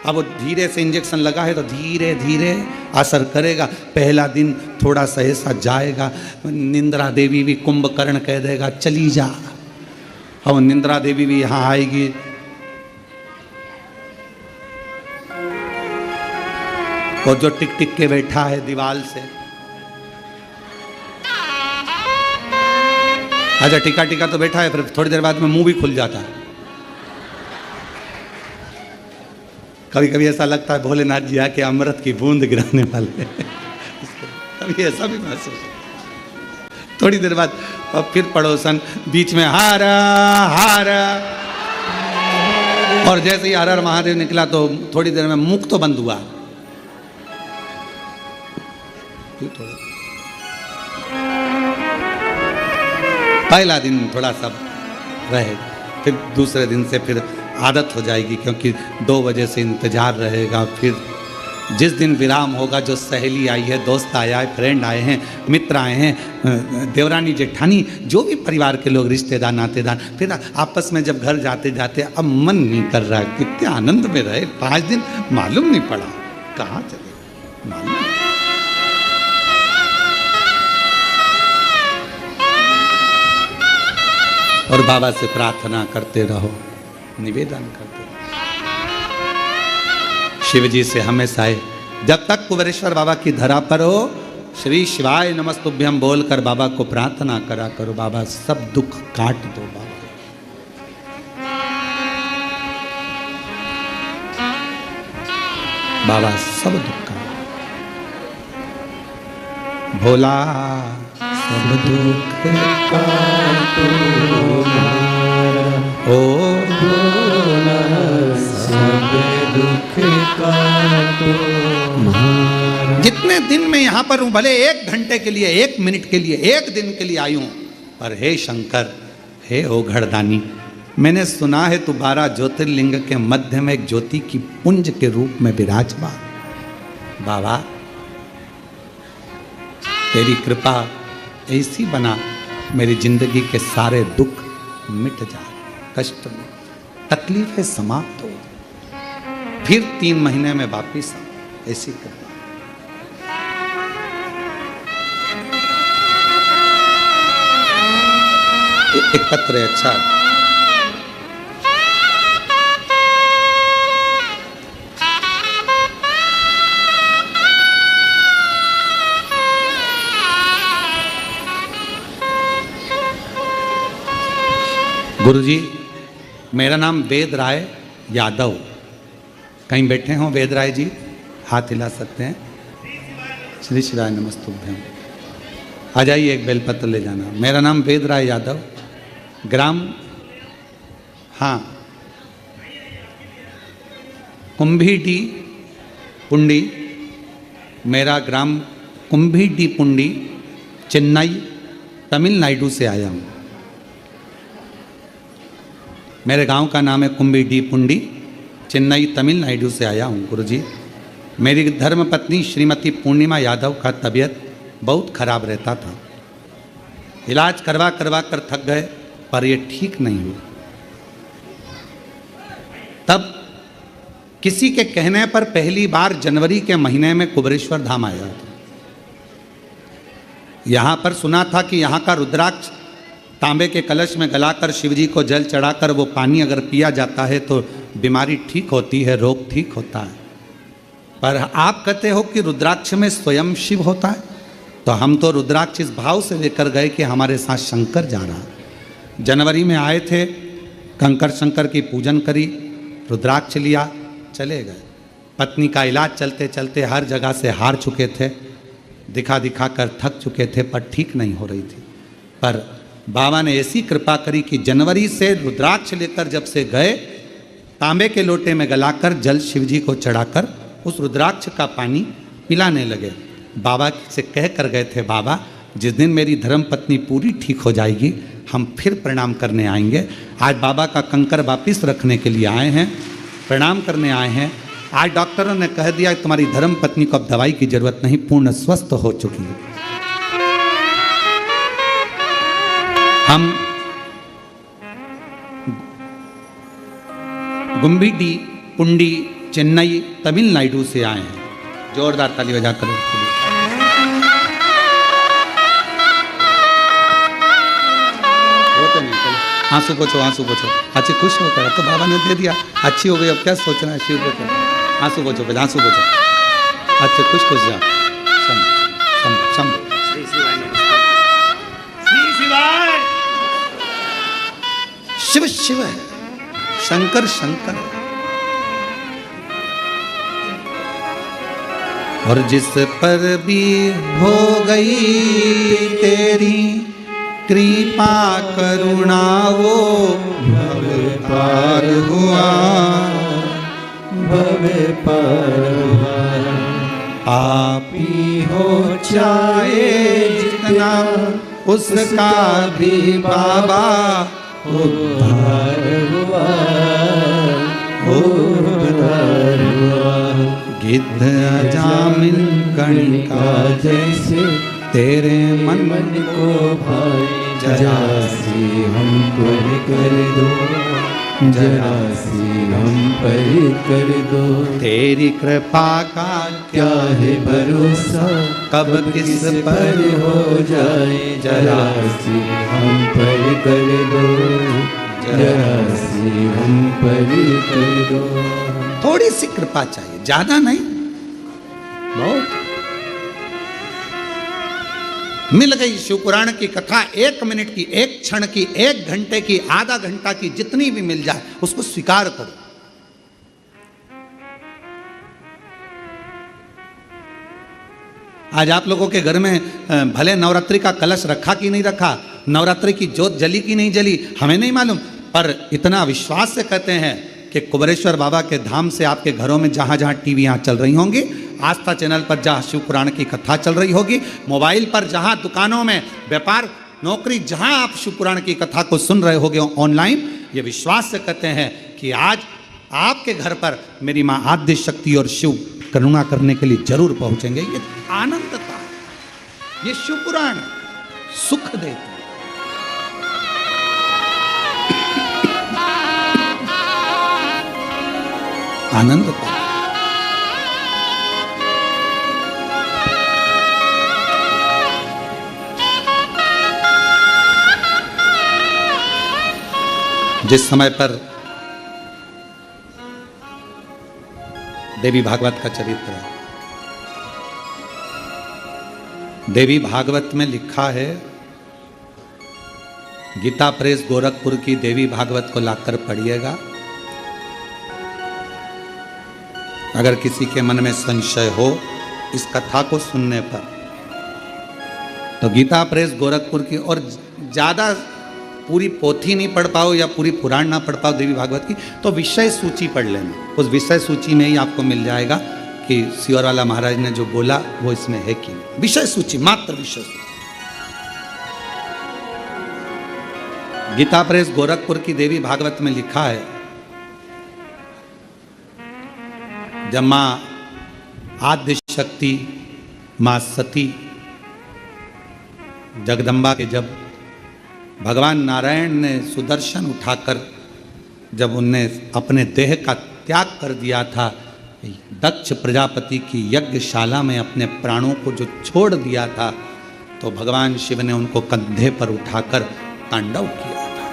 अब वो धीरे से इंजेक्शन लगा है तो धीरे धीरे असर करेगा। पहला दिन थोड़ा सा ऐसा जाएगा, निंद्रा देवी भी कुंभकर्ण कह देगा चली जा, और निंद्रा देवी भी यहाँ आएगी, और जो टिक टिक के बैठा है दीवाल से, अच्छा टिका तो बैठा है, फिर थोड़ी देर बाद में मुंह भी खुल जाता है। कभी कभी ऐसा लगता है भोलेनाथ जी आके अमृत की बूंद गिराने वाले कभी ऐसा भी महसूस, थोड़ी देर बाद और फिर पड़ोसन बीच में हारा हारा, और जैसे ही हर हर महादेव निकला तो थोड़ी देर में मुख तो बंद हुआ। पहला दिन थोड़ा सा रहेगा, फिर दूसरे दिन से फिर आदत हो जाएगी, क्योंकि 2 बजे से इंतजार रहेगा। फिर जिस दिन विराम होगा, जो सहेली आई है, दोस्त आया है, फ्रेंड आए हैं, मित्र आए हैं, देवरानी जेठानी, जो भी परिवार के लोग, रिश्तेदार, नातेदार, फिर आपस में जब घर जाते जाते अब मन नहीं कर रहा, कितने आनंद में रहे 5 दिन, मालूम नहीं पड़ा कहाँ चले, मालूम। और बाबा से प्रार्थना करते रहो, निवेदन करते रहो। शिव जी से हमेशा जब तक कुबेरेश्वर बाबा की धरा पर हो, श्री शिवाय नमस्तुभ्यम बोलकर बाबा को प्रार्थना करा करो, बाबा सब दुख काट दो, बाबा सब दुख काट, भोला सब दुख काटो, ओ भोला सब दुख काटो। जितने दिन में यहाँ पर हूँ, भले 1 घंटे के लिए, 1 मिनट के लिए, 1 दिन के लिए आई हूँ, पर हे शंकर, हे ओघड़दानी, मैंने सुना है तू 12 ज्योतिर्लिंग के मध्य में एक ज्योति की पुंज के रूप में विराजमान। बाबा तेरी कृपा ऐसी बना, मेरी जिंदगी के सारे दुख मिट जाए, कष्ट में तकलीफें समाप्त हो, फिर 3 महीने में वापिस ऐसी कृपा। एक पत्र है, अच्छा। गुरुजी, मेरा नाम वेद राय यादव। कहीं बैठे हों वेद राय जी? हाथ हिला सकते हैं। श्री शिवाय नमस्तुभ्यम। आ जाइए, एक बेलपत्र ले जाना। मेरा नाम वेद राय यादव, ग्राम कुंभीडी पुंडी। मेरा ग्राम कुंभीडी पुंडी, चेन्नई तमिलनाडु से आया हूँ। मेरे गांव का नाम है कुंभीडी पुंडी, चेन्नई तमिलनाडु से आया हूँ। गुरुजी, मेरी धर्मपत्नी श्रीमती पूर्णिमा यादव का तबीयत बहुत खराब रहता था। इलाज करवा करवा कर थक गए, पर ये ठीक नहीं हुआ। तब किसी के कहने पर पहली बार जनवरी के महीने में कुबेरेश्वर धाम आया था। यहाँ पर सुना था कि यहाँ का रुद्राक्ष तांबे के कलश में गलाकर शिवजी को जल चढ़ाकर वो पानी अगर पिया जाता है तो बीमारी ठीक होती है, रोग ठीक होता है। पर आप कहते हो कि रुद्राक्ष में स्वयं शिव होता है, तो हम तो रुद्राक्ष इस भाव से लेकर गए कि हमारे साथ शंकर जा रहा है। जनवरी में आए थे, कंकर शंकर की पूजन करी, रुद्राक्ष लिया, चले गए। पत्नी का इलाज चलते चलते हर जगह से हार चुके थे, दिखा दिखा कर थक चुके थे, पर ठीक नहीं हो रही थी। पर बाबा ने ऐसी कृपा करी कि जनवरी से रुद्राक्ष लेकर जब से गए, तांबे के लोटे में गलाकर जल शिवजी को चढ़ाकर उस रुद्राक्ष का पानी पिलाने लगे। बाबा से कह कर गए थे, बाबा जिस दिन मेरी धर्मपत्नी पूरी ठीक हो जाएगी हम फिर प्रणाम करने आएंगे। आज बाबा का कंकर वापिस रखने के लिए आए हैं, प्रणाम करने आए हैं। आज डॉक्टरों ने कह दिया तुम्हारी धर्मपत्नी को अब दवाई की जरूरत नहीं, पूर्ण स्वस्थ हो चुकी है। हम गुम्बीडी पुंडी चेन्नई तमिलनाडु से आए हैं। जोरदार ताली बजाकर आंसू पोछो, आंसू पोछो। अच्छी खुश हो कर तो बाबा ने दे दिया, अच्छी हो गई, अब क्या सोचना है शिव को। आंसू पोछो, पहले आंसू पोछो। अच्छे खुश खुश जाओ। शिव शिव है, शंकर शंकर है। और जिस पर भी हो गई तेरी कृपा करुणा वो भव पार हुआ, भव पार हुआ। आप ही हो चाहे जितना उसका भी बाबा उद्धार हुआ, उद्धार हुआ। गिद्ध अजामिल कणिका जैसे तेरे मन को भाई, जरा सी हम पर कर दो, जरा सी हम पर कर दो। तेरी कृपा का क्या है भरोसा, कब किस पर हो जाए। जरा सी हम पर कर दो, जरा सी हम पर कर दो। थोड़ी सी कृपा चाहिए, ज्यादा नहीं, बहुत। मिल गई शिवपुराण की कथा, 1 मिनट की, 1 क्षण की, 1 घंटे की, आधा घंटा की, जितनी भी मिल जाए उसको स्वीकार करो। आज आप लोगों के घर में भले नवरात्रि का कलश रखा कि नहीं रखा, नवरात्रि की जोत जली कि नहीं जली, हमें नहीं मालूम, पर इतना विश्वास से कहते हैं कि कुबेरेश्वर बाबा के धाम से आपके घरों में जहाँ जहाँ टीवियाँ चल रही होंगी, आस्था चैनल पर जहाँ शिव पुराण की कथा चल रही होगी, मोबाइल पर जहाँ दुकानों में व्यापार नौकरी जहाँ आप शिव पुराण की कथा को सुन रहे होगे ऑनलाइन, ये विश्वास से कहते हैं कि आज आपके घर पर मेरी माँ आद्य शक्ति और शिव करुणा करने के लिए जरूर पहुँचेंगे। ये आनंदता, ये शिव पुराण सुख देती है। आनंदता। जिस समय पर देवी भागवत का चरित्र है, देवी भागवत में लिखा है, गीता प्रेस गोरखपुर की देवी भागवत को लाकर पढ़िएगा। अगर किसी के मन में संशय हो इस कथा को सुनने पर, तो गीता प्रेस गोरखपुर की, और ज़्यादा पूरी पोथी नहीं पढ़ पाओ या पूरी पुराण ना पढ़ पाओ देवी भागवत की, तो विषय सूची पढ़ लेना। उस विषय सूची में ही आपको मिल जाएगा कि सियोरवाला महाराज ने जो बोला वो इसमें है कि नहीं। विषय सूची, मात्र विषय सूची। गीता प्रेस गोरखपुर की देवी भागवत में लिखा है, जब मां आद्य शक्ति मां सती जगदम्बा के, जब भगवान नारायण ने सुदर्शन उठाकर जब उनने अपने देह का त्याग कर दिया था, दक्ष प्रजापति की यज्ञशाला में अपने प्राणों को जो छोड़ दिया था, तो भगवान शिव ने उनको कंधे पर उठाकर तांडव किया था।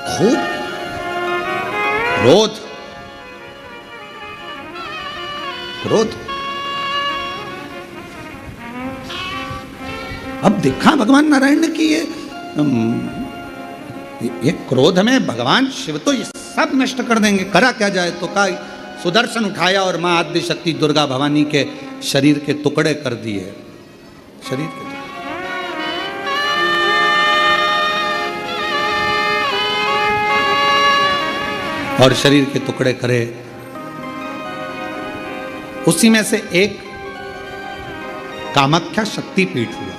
खूब क्रोध, क्रोध। अब देखा भगवान नारायण ने कि ये क्रोध में भगवान शिव तो ये सब नष्ट कर देंगे, करा क्या जाए। तो का सुदर्शन उठाया और मां आद्य शक्ति दुर्गा भवानी के शरीर के टुकड़े कर दिए, शरीर के टुकड़े। और शरीर के टुकड़े करे, उसी में से एक कामाख्या शक्तिपीठ हुआ।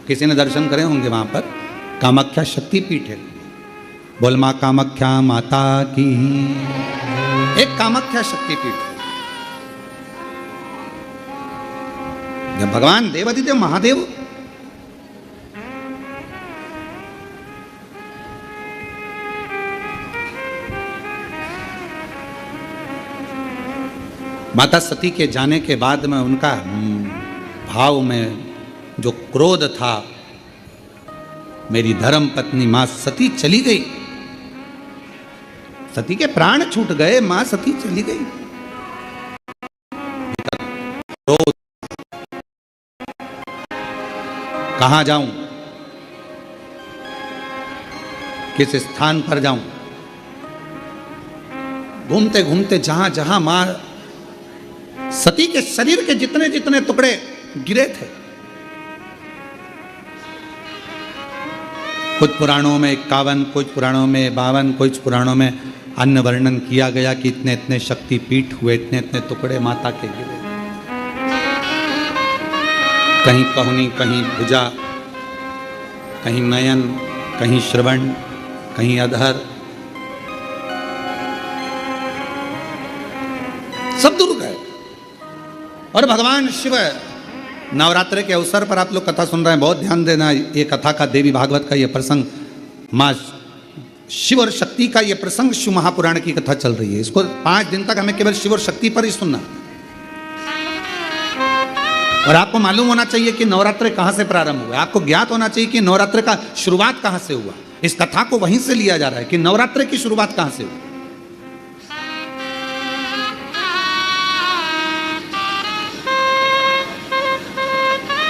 किसी ने दर्शन करे होंगे वहां पर, कामाख्या शक्तिपीठ है। बोल मां कामाख्या माता की, एक कामाख्या शक्तिपीठ। जब भगवान देवाधिदेव महादेव माता सती के जाने के बाद में उनका भाव में जो क्रोध था, मेरी धर्म पत्नी मां सती चली गई, सती के प्राण छूट गए, मां सती चली गई। क्रोध, कहां जाऊं, किस स्थान पर जाऊं। घूमते घूमते जहां जहां मां सती के शरीर के जितने जितने टुकड़े गिरे थे, कुछ पुराणों में 51, कुछ पुराणों में 52, कुछ पुराणों में अन्य वर्णन किया गया कि इतने इतने शक्तिपीठ हुए, इतने इतने टुकड़े माता के गिरे। कहीं कहुनी, कहीं भुजा, कहीं नयन, कहीं श्रवण, कहीं अधर, सब दूर गए। और भगवान शिव, नवरात्र के अवसर पर आप लोग कथा सुन रहे हैं, बहुत ध्यान देना। ये कथा का, देवी भागवत का ये प्रसंग, माँ शिव और शक्ति का ये प्रसंग शिव महापुराण की कथा चल रही है। इसको 5 दिन तक हमें केवल शिव और शक्ति पर ही सुनना। और आपको मालूम होना चाहिए कि नवरात्र कहां से प्रारंभ हुआ। आपको ज्ञात होना चाहिए कि नवरात्र का शुरुआत कहां से हुआ। इस कथा को वहीं से लिया जा रहा है कि नवरात्र की शुरुआत कहां से हुई।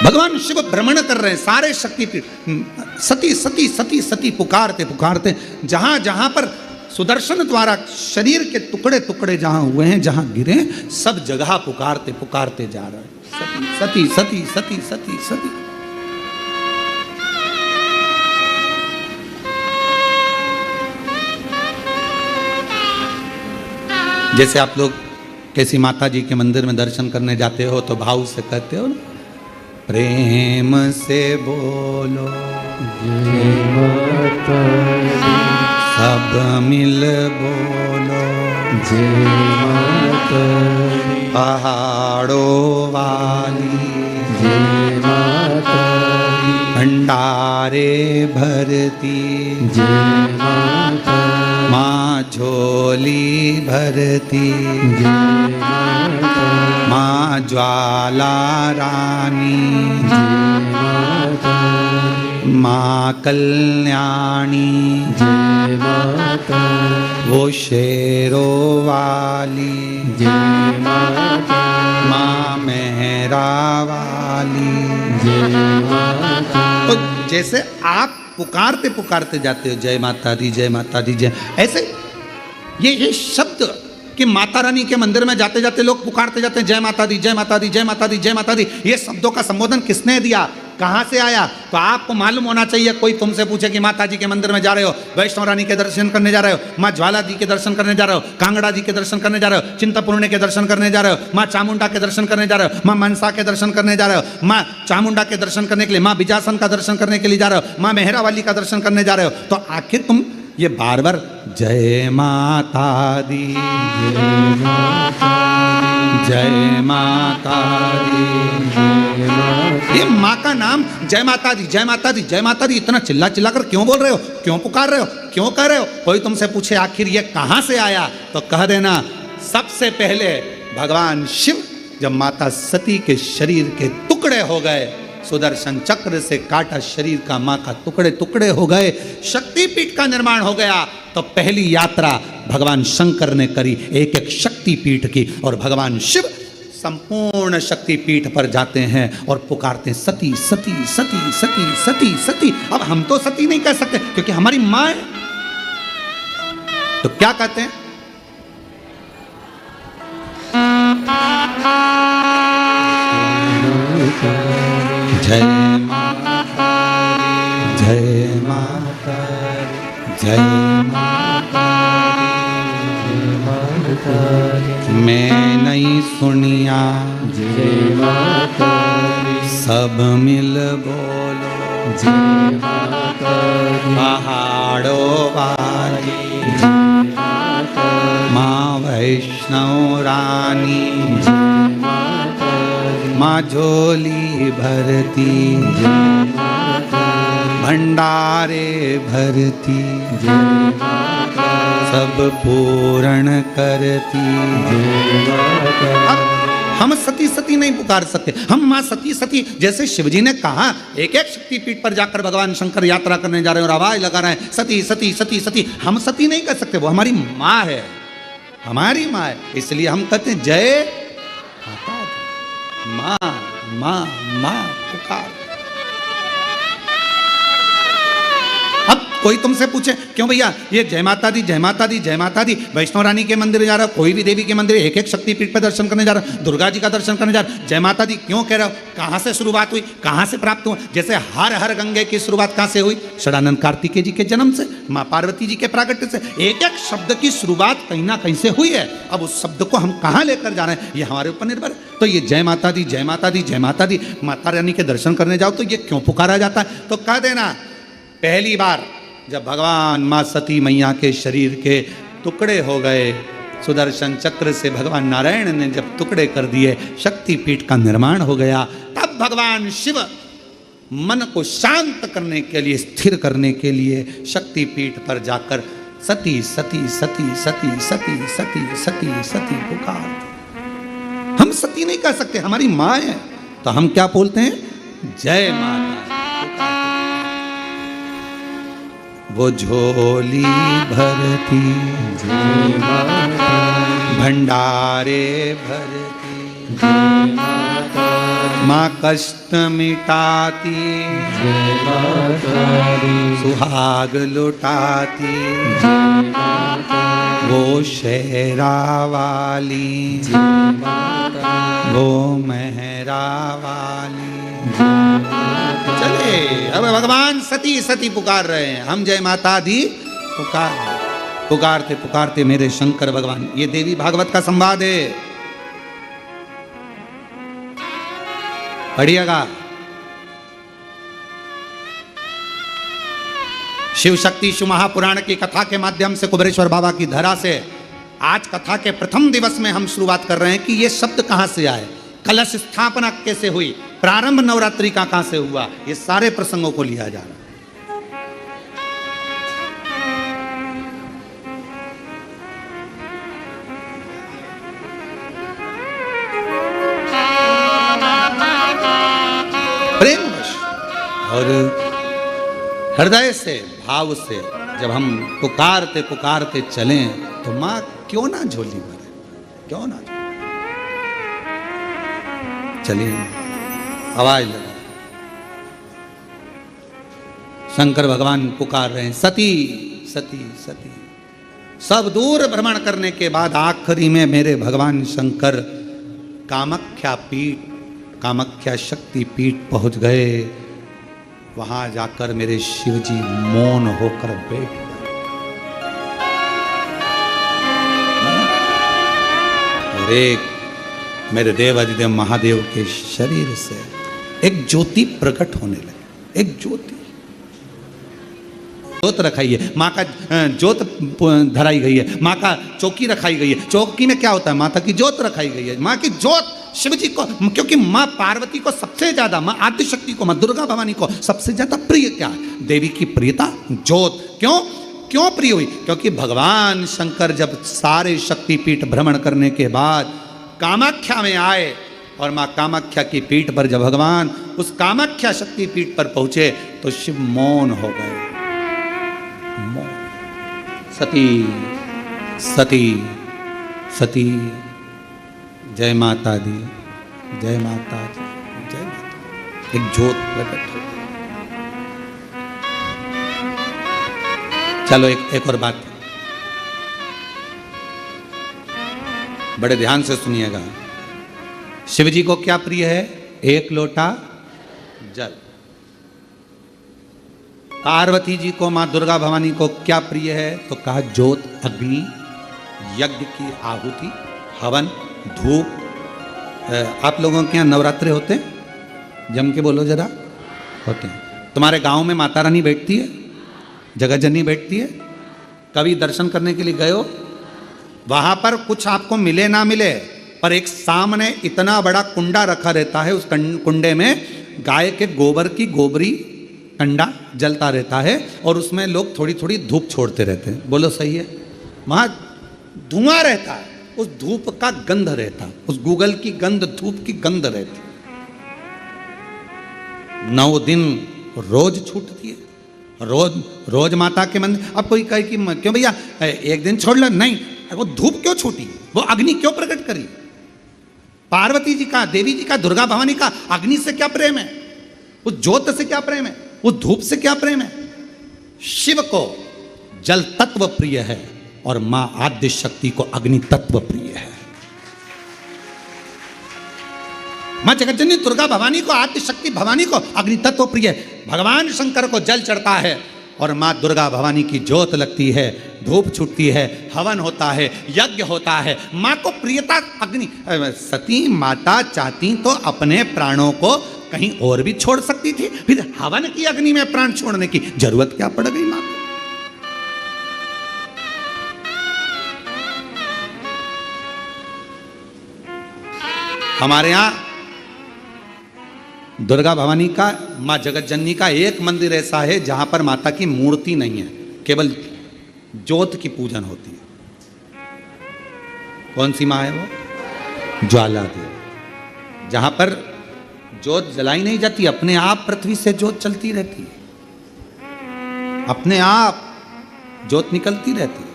भगवान शिव भ्रमण कर रहे हैं सारे शक्तिपीठ, सती सती सती सती पुकारते पुकारते, जहां जहां पर सुदर्शन द्वारा शरीर के टुकड़े टुकड़े जहां हुए हैं, जहां गिरे, सब जगह पुकारते पुकारते जा रहे हैं, सती सती सती सती सती। जैसे आप लोग किसी माता जी के मंदिर में दर्शन करने जाते हो तो भाव से कहते हो ना, प्रेम से बोलो जय माता दी, सब मिल बोलो जय माता दी, पहाड़ों वाली जय माता दी, भंडारे भरती जय माता दी, माँ झोली भरती जय माता दी, माँ ज्वाला रानी जय माता दी, माँ कल्याणी, जय माता, वो शेरों वाली, जय माता, माँ मेहरा वाली, जय माता। तो जैसे आप पुकारते पुकारते जाते हो जय माता दी जय माता दी जय, ऐसे ये शब्द कि माता रानी के मंदिर में जाते जाते लोग पुकारते जाते हैं जय माता दी जय माता दी जय माता दी जय माता दी, ये शब्दों का संबोधन किसने दिया, कहाँ से आया? तो आपको मालूम होना चाहिए। कोई तुमसे पूछे कि माता जी के मंदिर में जा रहे हो, वैष्णव रानी के दर्शन करने जा रहे हो, माँ ज्वाला जी के दर्शन करने जा रहे हो, कांगड़ा जी के दर्शन करने जा रहे हो, चिंतपूर्णी के दर्शन करने जा रहे हो, माँ चामुंडा के दर्शन करने जा रहे हो, माँ मनसा के दर्शन करने जा रहे हो, माँ चामुंडा के दर्शन करने के लिए, माँ बिजासन का दर्शन करने के लिए जा रहे हो, माँ मेहरा वाली का दर्शन करने जा रहे हो, तो आखिर तुम ये बार बार जय माता दी जय माता दी, ये माँ का नाम जय माता दी जय माता दी जय माता दी इतना चिल्ला चिल्ला कर क्यों बोल रहे हो, क्यों पुकार रहे हो, क्यों कह रहे हो? कोई तुमसे पूछे आखिर ये कहाँ से आया, तो कह देना सबसे पहले भगवान शिव जब माता सती के शरीर के टुकड़े हो गए, सुदर्शन चक्र से काटा शरीर का माँ का टुकड़े टुकड़े हो गए, शक्तिपीठ का निर्माण हो गया, तो पहली यात्रा भगवान शंकर ने करी एक एक शक्तिपीठ की, और भगवान शिव संपूर्ण शक्तिपीठ पर जाते हैं और पुकारते हैं सती सती सती सती सती सती। अब हम तो सती नहीं कह सकते क्योंकि हमारी माँ है, तो क्या कहते हैं? जय माता जय माता जय माता, मैं नहीं सुनिया जय माता, सब मिल बोलो जय माता, पहाड़ों वाली माँ वैष्णव रानी, माँ झोली भरती भंडारे भरती, सब पूर्ण करती। अब हम सती सती नहीं पुकार सकते, हम माँ सती सती, जैसे शिवजी ने कहा एक एक शक्तिपीठ पर जाकर भगवान शंकर यात्रा करने जा रहे हैं और आवाज लगा रहे हैं सती सती सती सती, हम सती नहीं कर सकते, वो हमारी माँ है, हमारी माँ है, इसलिए हम कहते हैं जय माता दी, माँ माँ माँ पुकार। अब कोई तुमसे पूछे क्यों भैया ये जय माता दी जय माता दी जय माता दी, वैष्णव रानी के मंदिर जा रहा हो, कोई भी देवी के मंदिर एक एक शक्तिपीठ पर दर्शन करने जा रहा हो, दुर्गा जी का दर्शन करने जा रहा हो, जय माता दी क्यों कह रहे हो? कहाँ से शुरुआत हुई, कहाँ से प्राप्त हुआ? जैसे हर हर गंगे की शुरुआत कहाँ से हुई? षडानंद कार्तिकेय जी के जन्म से, माँ पार्वती जी के प्रागट्य से, एक एक शब्द की शुरुआत कहीं ना कहीं से हुई है। अब उस शब्द को हम कहाँ लेकर जा रहे हैं ये हमारे ऊपर निर्भर है। तो ये जय माता दी जय माता दी जय माता दी, माता रानी के दर्शन करने जाओ तो ये क्यों पुकारा जाता है? तो कह देना पहली बार जब भगवान माँ सती मैया के शरीर के टुकड़े हो गए, सुदर्शन चक्र से भगवान नारायण ने जब टुकड़े कर दिए, शक्तिपीठ का निर्माण हो गया, तब भगवान शिव मन को शांत करने के लिए, स्थिर करने के लिए शक्तिपीठ पर जाकर सती सती सती सती सती सती सती सती पुकार। हम सती नहीं कह सकते, हमारी माँ है, तो हम क्या बोलते हैं? जय माता। वो झोली भरती जय माता, भंडारे भरती जय माता, माँ कष्ट मिटाती जय माता दी, सुहाग लुटाती जय माता, वो शेरा वाली जय माता, वो मेहरा वाली। जय माता। चले अब भगवान सती सती पुकार रहे हैं, हम जय माता दी पुकार, पुकारते पुकारते मेरे शंकर भगवान। ये देवी भागवत का संवाद है, पढ़िएगा। शिव शक्ति शिव महापुराण की कथा के माध्यम से कुबेरेश्वर बाबा की धरा से आज कथा के प्रथम दिवस में हम शुरुआत कर रहे हैं कि ये शब्द कहाँ से आए, कलश स्थापना कैसे हुई, प्रारंभ नवरात्रि का कहाँ से हुआ, ये सारे प्रसंगों को लिया जा रहा है। प्रेमवश। और हृदय से, भाव से जब हम पुकारते पुकारते चलें तो माँ क्यों ना झोली भरे, क्यों ना चलिए आवाज लगा। शंकर भगवान पुकार रहे हैं, सती सती सती। सब दूर भ्रमण करने के बाद आखिरी में मेरे भगवान शंकर कामाख्या पीठ, कामाख्या शक्ति पीठ पहुंच गए। वहां जाकर मेरे शिव जी मौन होकर बैठ गए और एक मेरे देवाधिदेव महादेव के शरीर से एक ज्योति प्रकट होने लगी। एक ज्योति, जोत रखाई है, माँ का जोत धराई गई है, माँ का चौकी रखाई गई है। चौकी में क्या होता है? माता की जोत रखाई गई है। माँ की जोत शिव जी को, क्योंकि माँ पार्वती को सबसे ज्यादा, माँ आद्य शक्ति को, माँ दुर्गा भवानी को सबसे ज्यादा प्रिय क्या है? देवी की प्रियता जोत। क्यों प्रिय हुई? क्योंकि भगवान शंकर जब सारे शक्तिपीठ भ्रमण करने के बाद कामाख्या में आए और माँ कामाख्या की पीठ पर जब भगवान उस कामाख्या शक्तिपीठ पर पहुंचे तो शिव मौन हो गए। सती सती सती, जय माता दी, जय माता दी, जय माता। एक ज्योत प्रकट हो। चलो एक और बात बड़े ध्यान से सुनिएगा। शिव जी को क्या प्रिय है? एक लोटा जल। पार्वती जी को, मां दुर्गा भवानी को क्या प्रिय है? तो कहा ज्योत, अग्नि, यज्ञ की आहुति, हवन, धूप। आप लोगों के यहाँ नवरात्रे होते हैं? जम के बोलो जरा। होते हैं। तुम्हारे गांव में माता रानी बैठती है, जगत जननी बैठती है? कभी दर्शन करने के लिए गए हो? वहां पर कुछ आपको मिले ना मिले, पर एक सामने इतना बड़ा कुंडा रखा रहता है। उस कुंडे में गाय के गोबर की गोबरी कंडा जलता रहता है और उसमें लोग थोड़ी थोड़ी धूप छोड़ते रहते हैं। बोलो सही है? वहां धुआं रहता है, उस धूप का गंध रहता, उस गूगल की गंध, धूप की गंध रहती। 9 दिन रोज छूटती है, रोज माता के मंदिर। अब कोई कहे कि क्यों भैया एक दिन छोड़ लो, नहीं, वो धूप क्यों छूटी? वो अग्नि क्यों प्रकट करी? पार्वती जी का, देवी जी का, दुर्गा भवानी का अग्नि से क्या प्रेम है? उस ज्योत से क्या प्रेम है? उस धूप से क्या प्रेम है? शिव को जल तत्व प्रिय है और मां आद्य शक्ति को अग्नि तत्व प्रिय है। मां जगतजननी दुर्गा भवानी को, आद्य शक्ति भवानी को अग्नि तत्व प्रिय है। भगवान शंकर को जल चढ़ता है और मां दुर्गा भवानी की ज्योत लगती है, धूप छूटती है, हवन होता है, यज्ञ होता है। मां को प्रियता अग्नि। सती माता चाहती तो अपने प्राणों को कहीं और भी छोड़ सकती थी, फिर हवन की अग्नि में प्राण छोड़ने की जरूरत क्या पड़ गई मां को? हमारे यहां दुर्गा भवानी का, मां जगत जननी का एक मंदिर ऐसा है जहां पर माता की मूर्ति नहीं है, केवल ज्योत की पूजन होती है। कौन सी मां है वो? ज्वाला देवी। जहां पर ज्योत जलाई नहीं जाती, अपने आप पृथ्वी से ज्योत चलती रहती है, अपने आप ज्योत निकलती रहती है।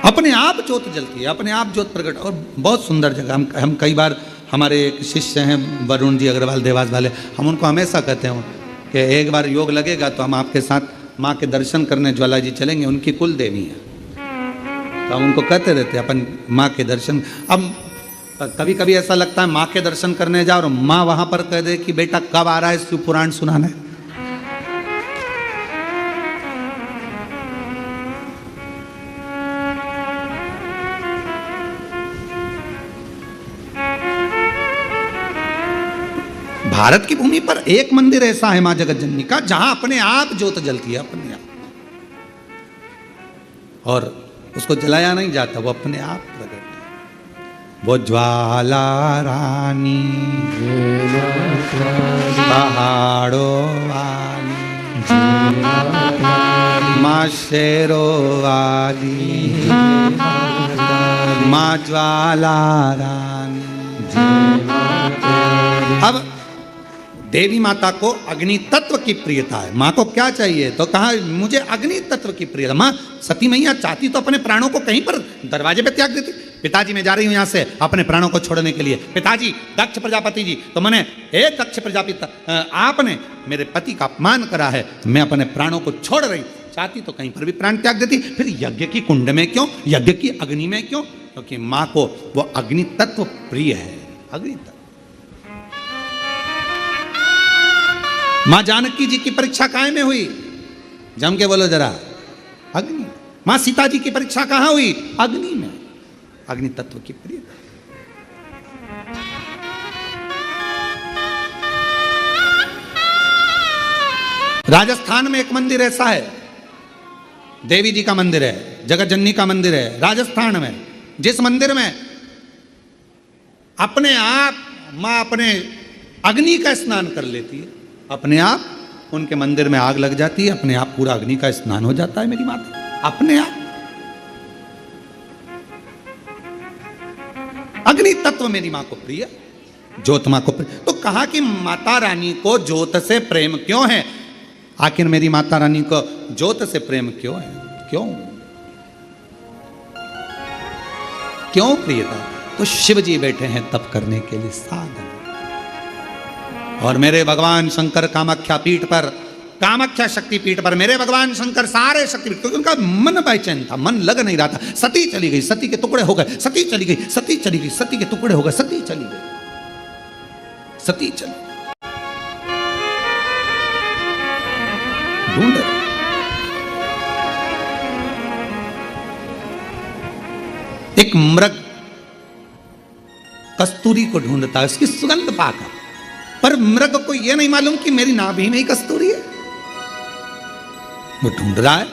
अपने आप ज्योत जलती है, अपने आप ज्योत प्रकट। और बहुत सुंदर जगह। हम कई बार, हमारे एक शिष्य हैं वरुण जी अग्रवाल देवास वाले, हम उनको हमेशा कहते हैं कि एक बार योग लगेगा तो हम आपके साथ माँ के दर्शन करने ज्वाला जी चलेंगे। उनकी कुल देवी है, तो हम उनको कहते रहते हैं अपन माँ के दर्शन। अब कभी कभी ऐसा लगता है माँ के दर्शन करने जाओ और माँ वहाँ पर कह दे कि बेटा कब आ रहा है शिव पुराण सुनाने। भारत की भूमि पर एक मंदिर ऐसा है मां जगत जननी का जहां अपने आप ज्योत जलती है, अपने आप, और उसको जलाया नहीं जाता, वो अपने आप प्रकट है। वो ज्वाला रानी पहाड़ों वाली, मां शेरों वाली, मां ज्वाला रानी जय माता दी। अब देवी माता को अग्नि तत्व की प्रियता है। माँ को क्या चाहिए? तो कहा मुझे अग्नि तत्व की प्रियता। माँ सती मैया चाहती तो अपने प्राणों को कहीं पर दरवाजे पे त्याग देती। पिताजी मैं जा रही हूँ यहाँ से अपने प्राणों को छोड़ने के लिए। पिताजी दक्ष प्रजापति जी, तो मैंने एक दक्ष प्रजापति आपने मेरे पति का अपमान करा है, मैं अपने प्राणों को छोड़ रही। चाहती तो कहीं पर भी प्राण त्याग देती। फिर यज्ञ की कुंड में क्यों, यज्ञ की अग्नि में क्यों? क्योंकि माँ को वो अग्नि तत्व प्रिय है। अग्नि तत्व। मां जानकी जी की परीक्षा काहे में हुई? जम के बोलो जरा। अग्नि। मां सीता जी की परीक्षा कहां हुई? अग्नि में। अग्नि तत्व की प्रियता। राजस्थान में एक मंदिर ऐसा है, देवी जी का मंदिर है, जगत जननी का मंदिर है राजस्थान में, जिस मंदिर में अपने आप मां अपने अग्नि का स्नान कर लेती है। अपने आप उनके मंदिर में आग लग जाती है, अपने आप पूरा अग्नि का स्नान हो जाता है मेरी माता, अपने आप। अग्नि तत्व मेरी मां को प्रिय, ज्योत मां को प्रिय। तो कहा कि माता रानी को ज्योत से प्रेम क्यों है? आखिर मेरी माता रानी को ज्योत से प्रेम क्यों है? क्यों क्यों प्रियता? तो शिव जी बैठे हैं तप करने के लिए साधन। और मेरे भगवान शंकर कामाख्या पीठ पर, कामाख्या शक्ति पीठ पर मेरे भगवान शंकर सारे शक्तिपीठ, क्योंकि उनका मन बेचैन था, मन लग नहीं रहा था। सती चली गई, सती के टुकड़े हो गए, सती चली गई, सती चली गई, सती के टुकड़े हो गए, सती चली गई, सती चली। ढूंढ एक मृग कस्तूरी को ढूंढता है, उसकी सुगंध पाकर, पर मृग को यह नहीं मालूम कि मेरी नाभि में ही कस्तूरी है। वो ढूंढ रहा है।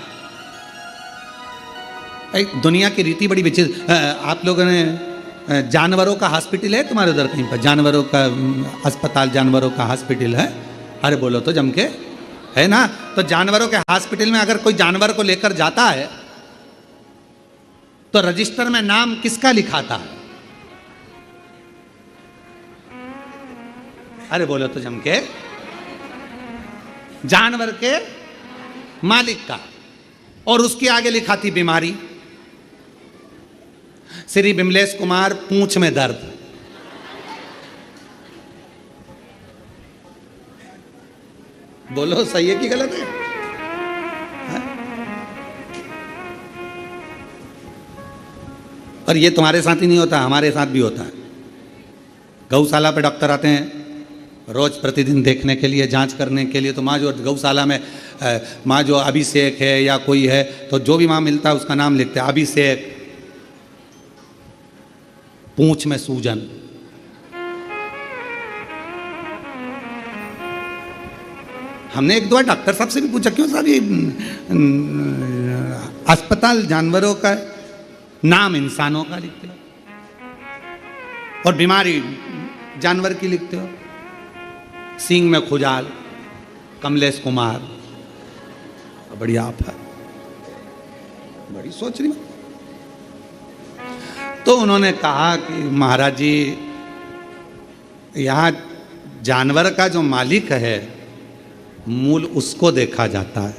एक दुनिया की रीति बड़ी विचित्र। आप लोगों ने जानवरों का हॉस्पिटल है तुम्हारे उधर कहीं पर? जानवरों का अस्पताल, जानवरों का हॉस्पिटल है? अरे बोलो तो जम के, है ना? तो जानवरों के हॉस्पिटल में अगर कोई जानवर को लेकर जाता है तो रजिस्टर में नाम किसका लिखाता है? अरे बोलो तो जम के, जानवर के मालिक का। और उसके आगे लिखा थी बीमारी, श्री बिमलेश कुमार पूंछ में दर्द। बोलो सही है कि गलत है? और ये तुम्हारे साथ ही नहीं होता, हमारे साथ भी होता है। गौशाला पे डॉक्टर आते हैं रोज प्रतिदिन देखने के लिए, जांच करने के लिए। तो माँ जो गौशाला में माँ जो अभिषेक है या कोई है, तो जो भी माँ मिलता है उसका नाम लिखते हैं। अभिषेक, पूंछ में सूजन। हमने एक दो बार डॉक्टर साहब से भी पूछा, क्यों साहब ये अस्पताल जानवरों का है, नाम इंसानों का लिखते हो और बीमारी जानवर की लिखते हो? सींग में खुजाल, कमलेश कुमार। बड़ी आप है, बड़ी सोच रही। तो उन्होंने कहा कि महाराज जी, यहाँ जानवर का जो मालिक है मूल उसको देखा जाता है।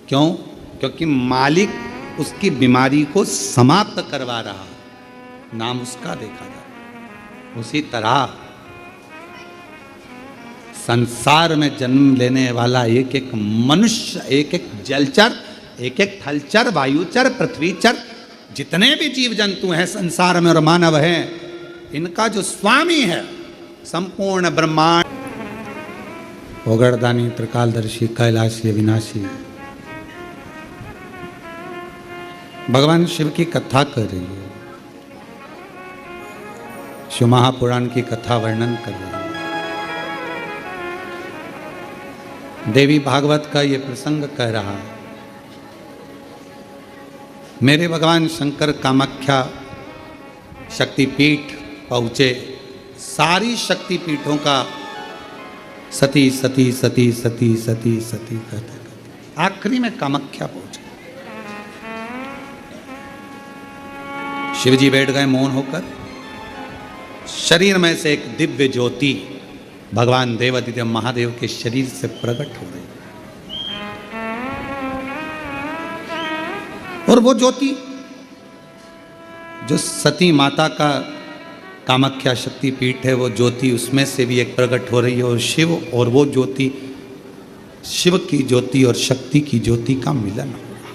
क्यों? क्योंकि मालिक उसकी बीमारी को समाप्त करवा रहा, नाम उसका देखा जाता। उसी तरह संसार में जन्म लेने वाला एक एक मनुष्य, एक एक जलचर, एक एक थलचर, वायुचर, पृथ्वीचर, जितने भी जीव जंतु हैं संसार में और मानव हैं, इनका जो स्वामी है संपूर्ण ब्रह्मांड, ओगड़दानी, त्रिकालदर्शी, कैलाशी, अविनाशी, भगवान शिव की कथा कर रही है, शिव महापुराण की कथा वर्णन कर रही है। देवी भागवत का ये प्रसंग कह रहा है, मेरे भगवान शंकर कामाख्या शक्तिपीठ पहुँचे। सारी शक्तिपीठों का सती सती सती सती सती सती कहते आखिरी में कामाख्या पहुँचे। शिवजी बैठ गए मौन होकर। शरीर में से एक दिव्य ज्योति भगवान देवादिदेव महादेव के शरीर से प्रकट हो रही है। और वो ज्योति जो सती माता का कामाख्या शक्ति पीठ है, वो ज्योति उसमें से भी एक प्रकट हो रही है। और शिव और वो ज्योति, शिव की ज्योति और शक्ति की ज्योति का मिलन हो रहा,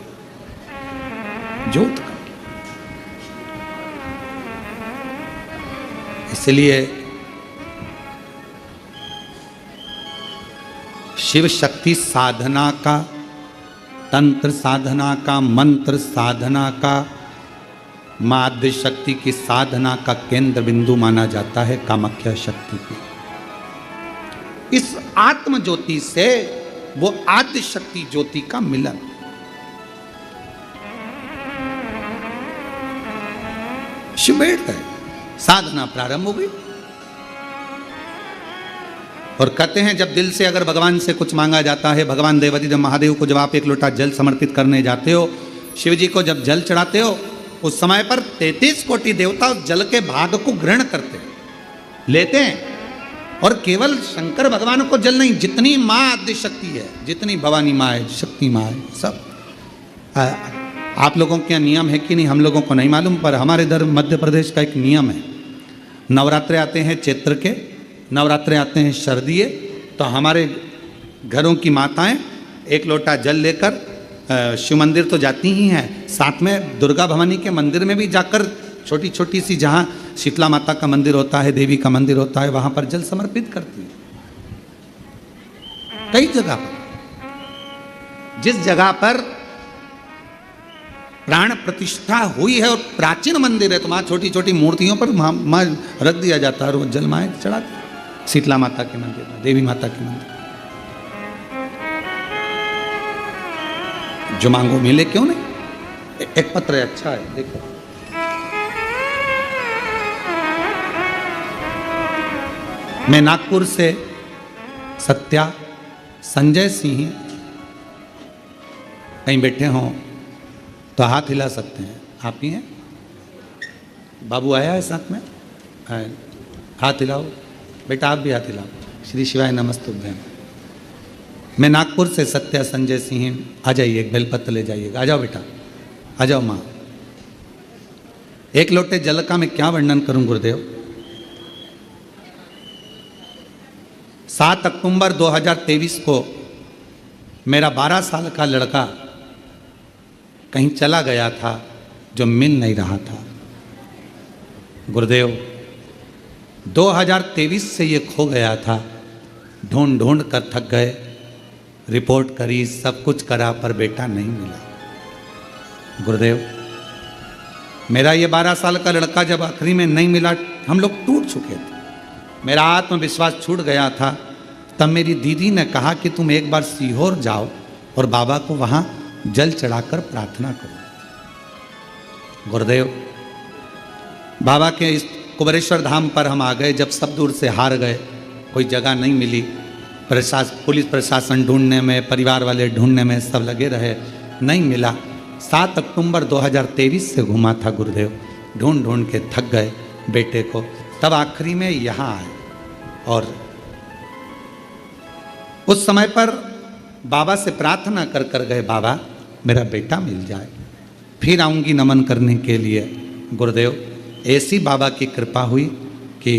ज्योत का। इसलिए शिव शक्ति साधना का, तंत्र साधना का, मंत्र साधना का, मां आद्य शक्ति की साधना का केंद्र बिंदु माना जाता है कामाख्या शक्ति की। इस आत्म ज्योति से वो आद्य शक्ति ज्योति का मिलन। शिव बैठ गए, साधना प्रारंभ हो गई। और कहते हैं जब दिल से अगर भगवान से कुछ मांगा जाता है, भगवान देवादिदेव महादेव को जब आप एक लोटा जल समर्पित करने जाते हो, शिव जी को जब जल चढ़ाते हो, उस समय पर 33 कोटि देवता उस जल के भाग को ग्रहण करते हैं, लेते हैं। और केवल शंकर भगवान को जल नहीं, जितनी माँ आद्य शक्ति है, जितनी भवानी माँ है, शक्ति माँ है, सब। आप लोगों के यहाँ नियम है कि नहीं हम लोगों को नहीं मालूम, पर हमारे इधर मध्य प्रदेश का एक नियम है। नवरात्रे आते हैं चैत्र के, नवरात्रे आते हैं शरदीय, तो हमारे घरों की माताएं एक लोटा जल लेकर शिव मंदिर तो जाती ही हैं, साथ में दुर्गा भवानी के मंदिर में भी जाकर छोटी छोटी सी, जहाँ शीतला माता का मंदिर होता है, देवी का मंदिर होता है, वहाँ पर जल समर्पित करती हैं। कई जगह पर, जिस जगह पर प्राण प्रतिष्ठा हुई है और प्राचीन मंदिर है, तो वहाँ छोटी छोटी मूर्तियों पर माँ रख दिया जाता है और वो जल माएँ चढ़ाती है। शीतला माता के मंदिर में, देवी माता के मंदिर, जो मांगो मिले, क्यों नहीं। एक पत्र है, अच्छा है, देखो। मैं नागपुर से सत्या संजय सिंह, कहीं बैठे हों तो हाथ हिला सकते हैं। आप ही हैं? बाबू आया है साथ में? हाथ हिलाओ बेटा, आप भी हाथ हिलाओ। श्री शिवाय नमस्तुभ्यं। मैं नागपुर से सत्या संजय सिंह, आ जाइए, एक बेलपत्र ले जाइएगा। आ जाओ बेटा, आ जाओ माँ। एक लोटे जल का मैं क्या वर्णन करूं गुरुदेव। 7 अक्टूबर 2023 को मेरा 12 साल का लड़का कहीं चला गया था, जो मिल नहीं रहा था। गुरुदेव 2023 से ये खो गया था, ढूंढ ढूंढ कर थक गए, रिपोर्ट करी, सब कुछ करा, पर बेटा नहीं मिला। गुरुदेव मेरा ये 12 साल का लड़का जब आखिरी में नहीं मिला, हम लोग टूट चुके थे, मेरा आत्मविश्वास छूट गया था। तब मेरी दीदी ने कहा कि तुम एक बार सीहोर जाओ और बाबा को वहाँ जल चढ़ाकर प्रार्थना करो। गुरुदेव बाबा के इस कुबेरेश्वर धाम पर हम आ गए। जब सब दूर से हार गए, कोई जगह नहीं मिली, पुलिस प्रशासन ढूंढने में, परिवार वाले ढूंढने में सब लगे रहे, नहीं मिला। 7 अक्टूबर 2023 से घूमा था गुरुदेव, ढूंढ ढूंढ के थक गए बेटे को। तब आखिरी में यहाँ आए और उस समय पर बाबा से प्रार्थना कर कर गए, बाबा मेरा बेटा मिल जाए, फिर आऊँगी नमन करने के लिए। गुरुदेव ऐसी बाबा की कृपा हुई कि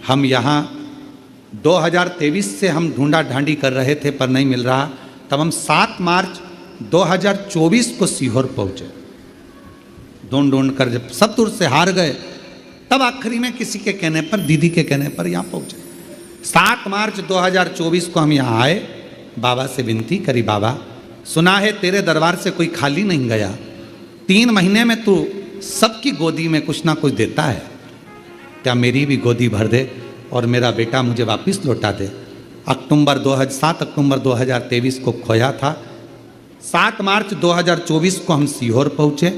हम यहाँ 2023 से हम ढूंढा ढांडी कर रहे थे पर नहीं मिल रहा। तब हम 7 मार्च 2024 को सीहोर पहुँचे। ढूंढ ढूंढ कर जब सब दूर से हार गए, तब आखिरी में किसी के कहने पर, दीदी के कहने पर यहाँ पहुँचे। 7 मार्च 2024 को हम यहाँ आए, बाबा से विनती करी, बाबा सुना है तेरे दरबार से कोई खाली नहीं गया, 3 महीने में तू सबकी गोदी में कुछ ना कुछ देता है, क्या मेरी भी गोदी भर दे और मेरा बेटा मुझे वापस लौटा दे। 7 अक्टूबर 2023 को खोया था। 7 मार्च 2024 को हम सीहोर पहुँचे,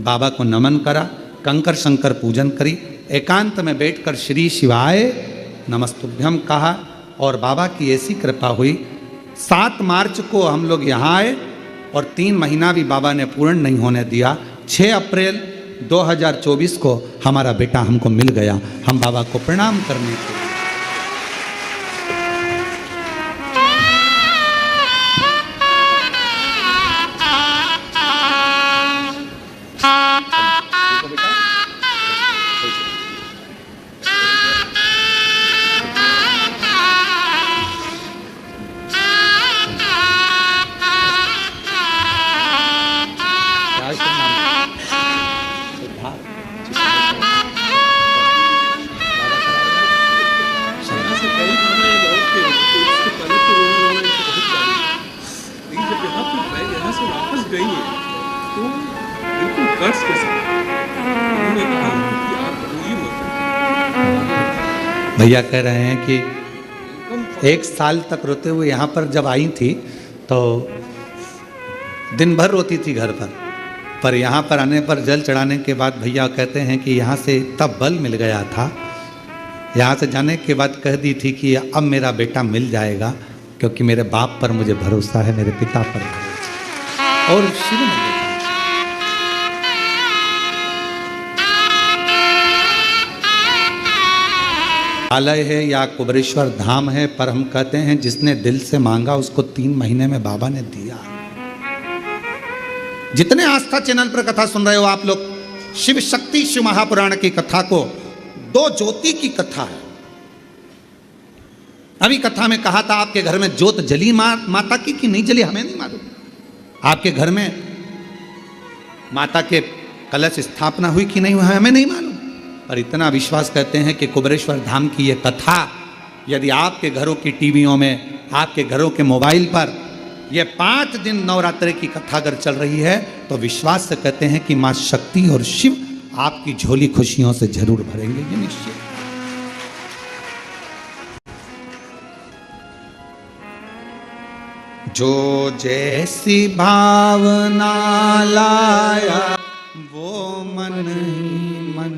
बाबा को नमन करा, कंकर शंकर पूजन करी, एकांत में बैठकर श्री शिवाय नमस्तुभ्यम कहा और बाबा की ऐसी कृपा हुई। 7 मार्च को हम लोग यहाँ आए और 3 महीना भी बाबा ने पूर्ण नहीं होने दिया। 6 अप्रैल 2024 को हमारा बेटा हमको मिल गया। हम बाबा को प्रणाम करने के लिए भैया कह रहे हैं कि 1 साल तक रोते हुए यहाँ पर जब आई थी तो दिन भर रोती थी घर पर यहाँ पर आने पर जल चढ़ाने के बाद भैया कहते हैं कि यहाँ से तब बल मिल गया था। यहाँ से जाने के बाद कह दी थी कि अब मेरा बेटा मिल जाएगा, क्योंकि मेरे बाप पर मुझे भरोसा है, मेरे पिता पर भरोसा है। और शिव में आलय है या कुबरेश्वर धाम है, पर हम कहते हैं जिसने दिल से मांगा उसको 3 महीने में बाबा ने दिया। जितने आस्था चैनल पर कथा सुन रहे हो आप लोग, शिव शक्ति शिव महापुराण की कथा को 2 ज्योति की कथा है। अभी कथा में कहा था आपके घर में ज्योत जली माता की कि नहीं जली हमें नहीं मालूम। आपके घर में माता के कलश स्थापना हुई कि नहीं हुई हमें नहीं मालूम, पर इतना विश्वास करते हैं कि कुबरेश्वर धाम की ये कथा यदि आपके घरों की टीवियों में, आपके घरों के मोबाइल पर ये 5 दिन नवरात्रि की कथा अगर चल रही है तो विश्वास से कहते हैं कि माँ शक्ति और शिव आपकी झोली खुशियों से जरूर भरेंगे, ये निश्चित। जो जैसी भावना लाया वो मन ही मन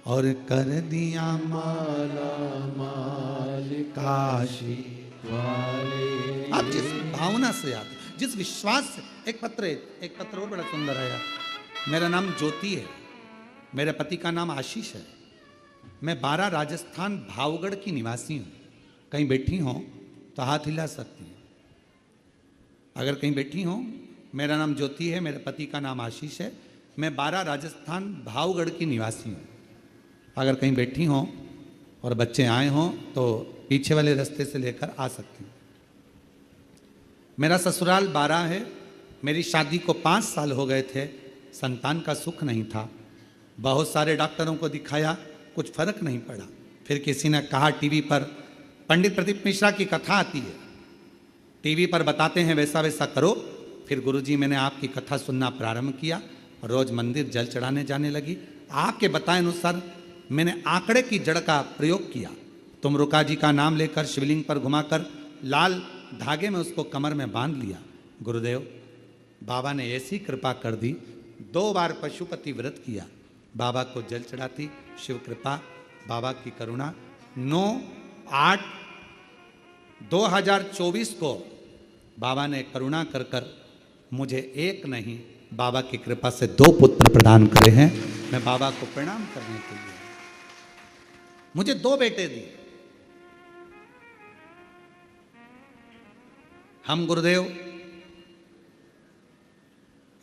और कर दिया माला माल काशी वाले। आप जिस भावना से आते, जिस विश्वास से, एक पत्र और बड़ा सुंदर है। मेरा नाम ज्योति है, मेरे पति का नाम आशीष है, मैं 12 राजस्थान भावगढ़ की निवासी हूँ। कहीं बैठी हो तो हाथ हिला सकती हैं। अगर कहीं बैठी हो, मेरा नाम ज्योति है, मेरे पति का नाम आशीष है, मैं 12 राजस्थान भावगढ़ की निवासी हूँ। अगर कहीं बैठी हो और बच्चे आए हों तो पीछे वाले रास्ते से लेकर आ सकती हूँ। मेरा ससुराल 12 है। मेरी शादी को 5 साल हो गए थे, संतान का सुख नहीं था। बहुत सारे डॉक्टरों को दिखाया, कुछ फर्क नहीं पड़ा। फिर किसी ने कहा टीवी पर पंडित प्रदीप मिश्रा की कथा आती है, टीवी पर बताते हैं वैसा वैसा करो। फिर गुरुजी मैंने आपकी कथा सुनना प्रारंभ किया, रोज मंदिर जल चढ़ाने जाने लगी। आपके बताए अनुसार मैंने आंकड़े की जड़ का प्रयोग किया। तुम रुका जी का नाम लेकर शिवलिंग पर घुमाकर लाल धागे में उसको कमर में बांध लिया। गुरुदेव बाबा ने ऐसी कृपा कर दी, 2 बार पशुपति व्रत किया, बाबा को जल चढ़ाती। शिव कृपा, बाबा की करुणा। 9/8/2024 को बाबा ने करुणा कर कर मुझे एक नहीं, बाबा की कृपा से 2 पुत्र प्रदान करे हैं। मैं बाबा को प्रणाम करने के लिए, मुझे 2 बेटे दिए। हम गुरुदेव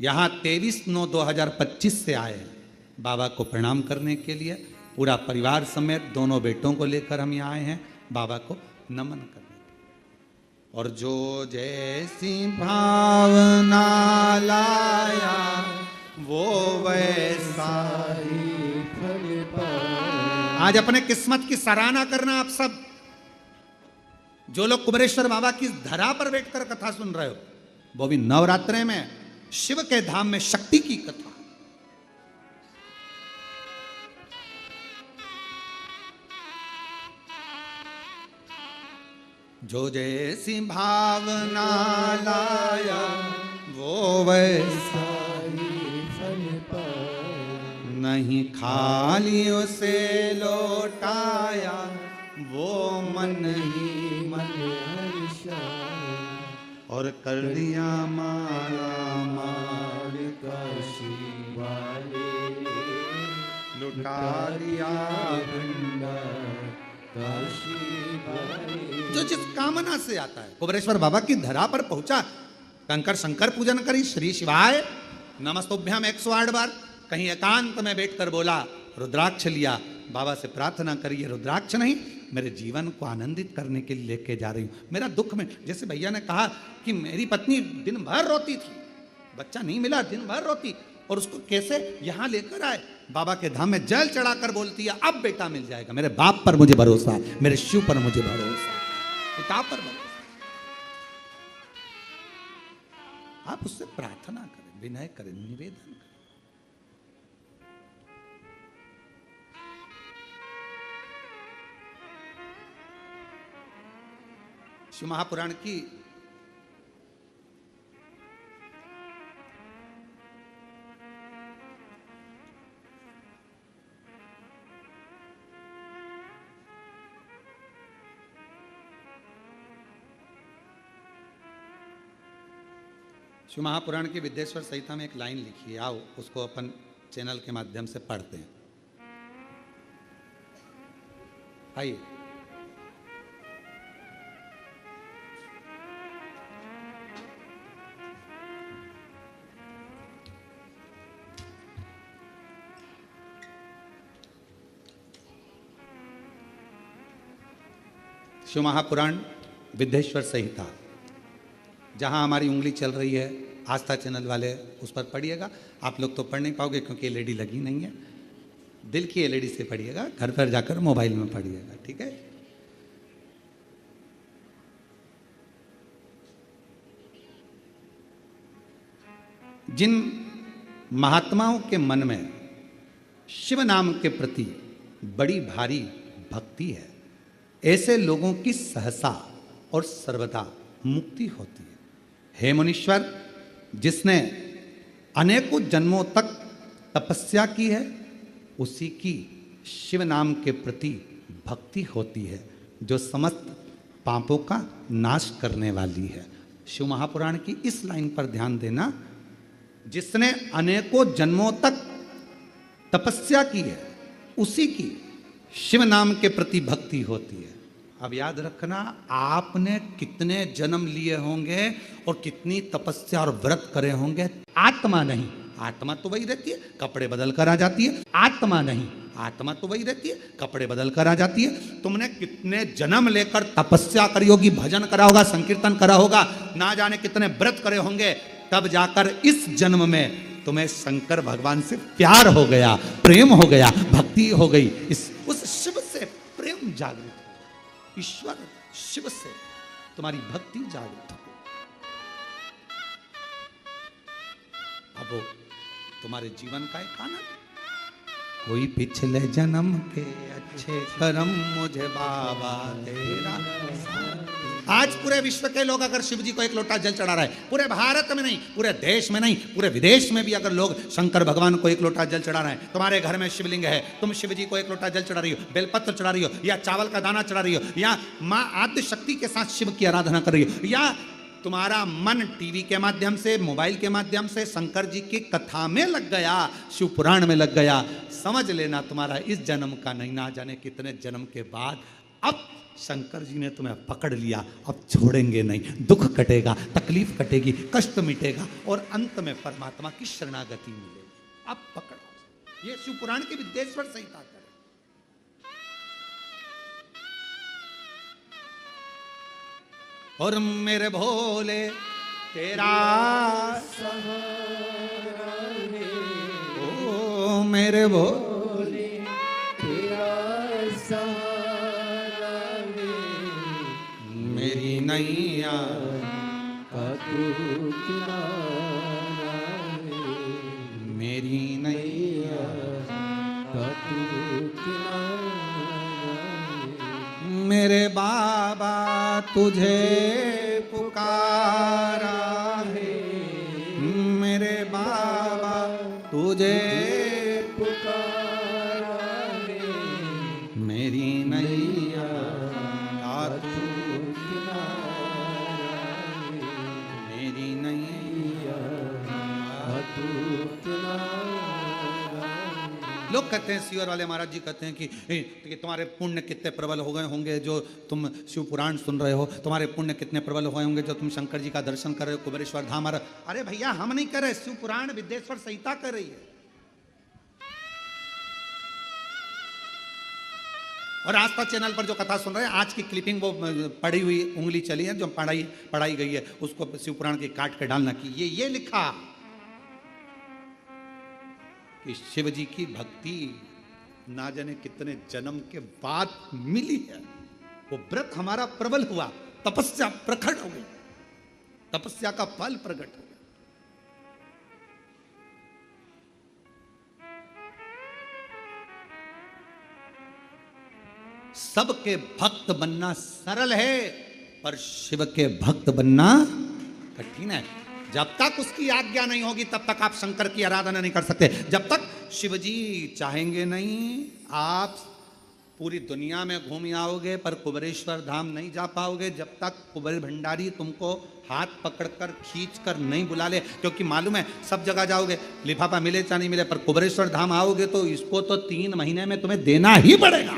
यहां 23/9/2025 से आए हैं बाबा को प्रणाम करने के लिए। पूरा परिवार समेत 2 बेटों को लेकर हम यहाँ आए हैं बाबा को नमन करने। और जो जैसी भावना लाया वो वैसा ही फल पाया। आज अपने किस्मत की सराहना करना आप सब जो लोग कुबरेश्वर बाबा की धरा पर बैठकर कथा सुन रहे हो, वो भी नवरात्रे में शिव के धाम में शक्ति की कथा। जो जैसी भावना लाया वो वैसा ही फल पाया। नहीं खाली उसे लौटाया वो मन ही मन हर्षाया। और कर दिया माला माल काशी वाले लुटा दिया भंडार काशी वाले। जो जिस कामना से आता है। कुबेरेश्वर बाबा की धरा पर पहुंचा, कंकर शंकर पूजन करी, श्री शिवाय नमस्तुभ्यम 108 बार, कहीं एकांत में बैठकर बोला, रुद्राक्ष लिया, बाबा से प्रार्थना करी, ये रुद्राक्ष नहीं, मेरे जीवन को आनंदित करने के लिए लेके जा रही हूँ। मेरा दुख में, जैसे भैया ने कहा कि मेरी पत्नी दिन भर रोती थी, बच्चा नहीं मिला, दिन भर रोती, और उसको कैसे यहाँ लेकर आए, बाबा के धाम में जल चढ़ाकर बोलती है अब बेटा मिल जाएगा। मेरे बाप पर मुझे भरोसा है, मेरे शिव पर मुझे भरोसा है, पिता पर भरोसा। आप उससे प्रार्थना करें, विनय करें, निवेदन करें। शिव महापुराण की शिव महापुराण की विद्येश्वर संहिता में एक लाइन लिखी है, आओ उसको अपन चैनल के माध्यम से पढ़ते हैं। आइए। शिव महापुराण विद्येश्वर संहिता, जहां हमारी उंगली चल रही है, आस्था चैनल वाले उस पर पढ़िएगा। आप लोग तो पढ़ नहीं पाओगे क्योंकि एलईडी लगी नहीं है, दिल की एलईडी से पढ़िएगा, घर पर जाकर मोबाइल में पढ़िएगा, ठीक है। जिन महात्माओं के मन में शिव नाम के प्रति बड़ी भारी भक्ति है, ऐसे लोगों की सहसा और सर्वदा मुक्ति होती है। हे मुनीश्वर, जिसने अनेकों जन्मों तक तपस्या की है, उसी की शिव नाम के प्रति भक्ति होती है, जो समस्त पापों का नाश करने वाली है। शिव महापुराण की इस लाइन पर ध्यान देना, जिसने अनेकों जन्मों तक तपस्या की है, उसी की शिव नाम के प्रति भक्ति होती है। अब याद रखना, आपने कितने जन्म लिए होंगे और कितनी तपस्या और व्रत करे होंगे, आत्मा नहीं, आत्मा तो वही रहती है, कपड़े बदल कर आ जाती है। आत्मा नहीं, आत्मा तो वही रहती है, कपड़े बदल कर आ जाती है। तुमने कितने जन्म लेकर तपस्या करी होगी, भजन करा होगा, संकीर्तन करा होगा, ना जाने कितने व्रत करे होंगे, तब जाकर इस जन्म में तुम्हें शंकर भगवान से प्यार हो गया, प्रेम हो गया, भक्ति हो गई, उस शिव से प्रेम जागृत, ईश्वर शिव से तुम्हारी भक्ति जागृत हो। अब तुम्हारे जीवन का एक आनंद, कोई पिछले जन्म के अच्छे कर्म मुझे बाबा तेरा। आज पूरे विश्व के लोग अगर शिव जी को एक लोटा जल चढ़ा रहा है, पूरे भारत में नहीं, पूरे देश में नहीं, पूरे विदेश में भी अगर लोग शंकर भगवान को एक लोटा जल चढ़ा रहे हैं, तुम्हारे घर में शिवलिंग है, तुम शिव जी को एक लोटा जल चढ़ा रही हो, बेलपत्र चढ़ा रही हो, या चावल का दाना चढ़ा रही हो, या माँ आद्य शक्ति के साथ शिव की आराधना कर रही हो, या तुम्हारा मन टीवी के माध्यम से, मोबाइल के माध्यम से शंकर जी की कथा में लग गया, शिव पुराण में लग गया, समझ लेना तुम्हारा इस जन्म का नहीं, ना जाने कितने जन्म के बाद अब शंकर जी ने तुम्हें पकड़ लिया, अब छोड़ेंगे नहीं, दुख कटेगा, तकलीफ कटेगी, कष्ट मिटेगा और अंत में परमात्मा की शरणागति मिलेगी। अब पकड़ो, ये शिव पुराण की विद्येश्वर संहिता करें। और मेरे भोले तेरा सहारा है, ओ मेरे भोले तेरा सहारा है, मेरी नैया का तू किनारा है, मेरी नैया का तू किनारा है। मेरे बाबा तुझे पुकारा है, मेरे बाबा तुझे पुकारा है, मेरी नैया का तू किनारा है, मेरी नैया का तू किनारा लोग कहते हैं, सीवर वाले महाराज जी कहते हैं कि तुम्हारे पुण्य कितने प्रबल हो गए होंगे जो तुम शिव पुराण सुन रहे हो, तुम्हारे पुण्य कितने प्रबल हो गए होंगे जो तुम शंकर जी का दर्शन कर रहे हो, कुबेरेश्वर धाम आ रहा। अरे भैया हम नहीं कर रहे, शिव पुराण विद्येश्वर संहिता कर रही है। और आस्था चैनल पर जो कथा सुन रहे हैं, आज की क्लिपिंग वो पढ़ी हुई उंगली चली है जो पढ़ाई गई है, उसको शिव पुराण की काट के डालना की ये लिखा कि शिव जी की भक्ति ना जाने कितने जन्म के बाद मिली है। वो व्रत हमारा प्रबल हुआ, तपस्या प्रकट हो गई, तपस्या का फल प्रकट हो गया। सबके भक्त बनना सरल है, पर शिव के भक्त बनना कठिन है। जब तक उसकी आज्ञा नहीं होगी तब तक आप शंकर की आराधना नहीं कर सकते। जब तक शिव जी चाहेंगे नहीं, आप पूरी दुनिया में घूम आओगे पर कुबेरेश्वर धाम नहीं जा पाओगे जब तक कुबेर भंडारी तुमको हाथ पकड़कर खींचकर नहीं बुला ले। क्योंकि मालूम है सब जगह जाओगे, लिफाफा मिले चाहे नहीं मिले, पर कुबेरेश्वर धाम आओगे तो इसको तो 3 महीने में तुम्हें देना ही पड़ेगा,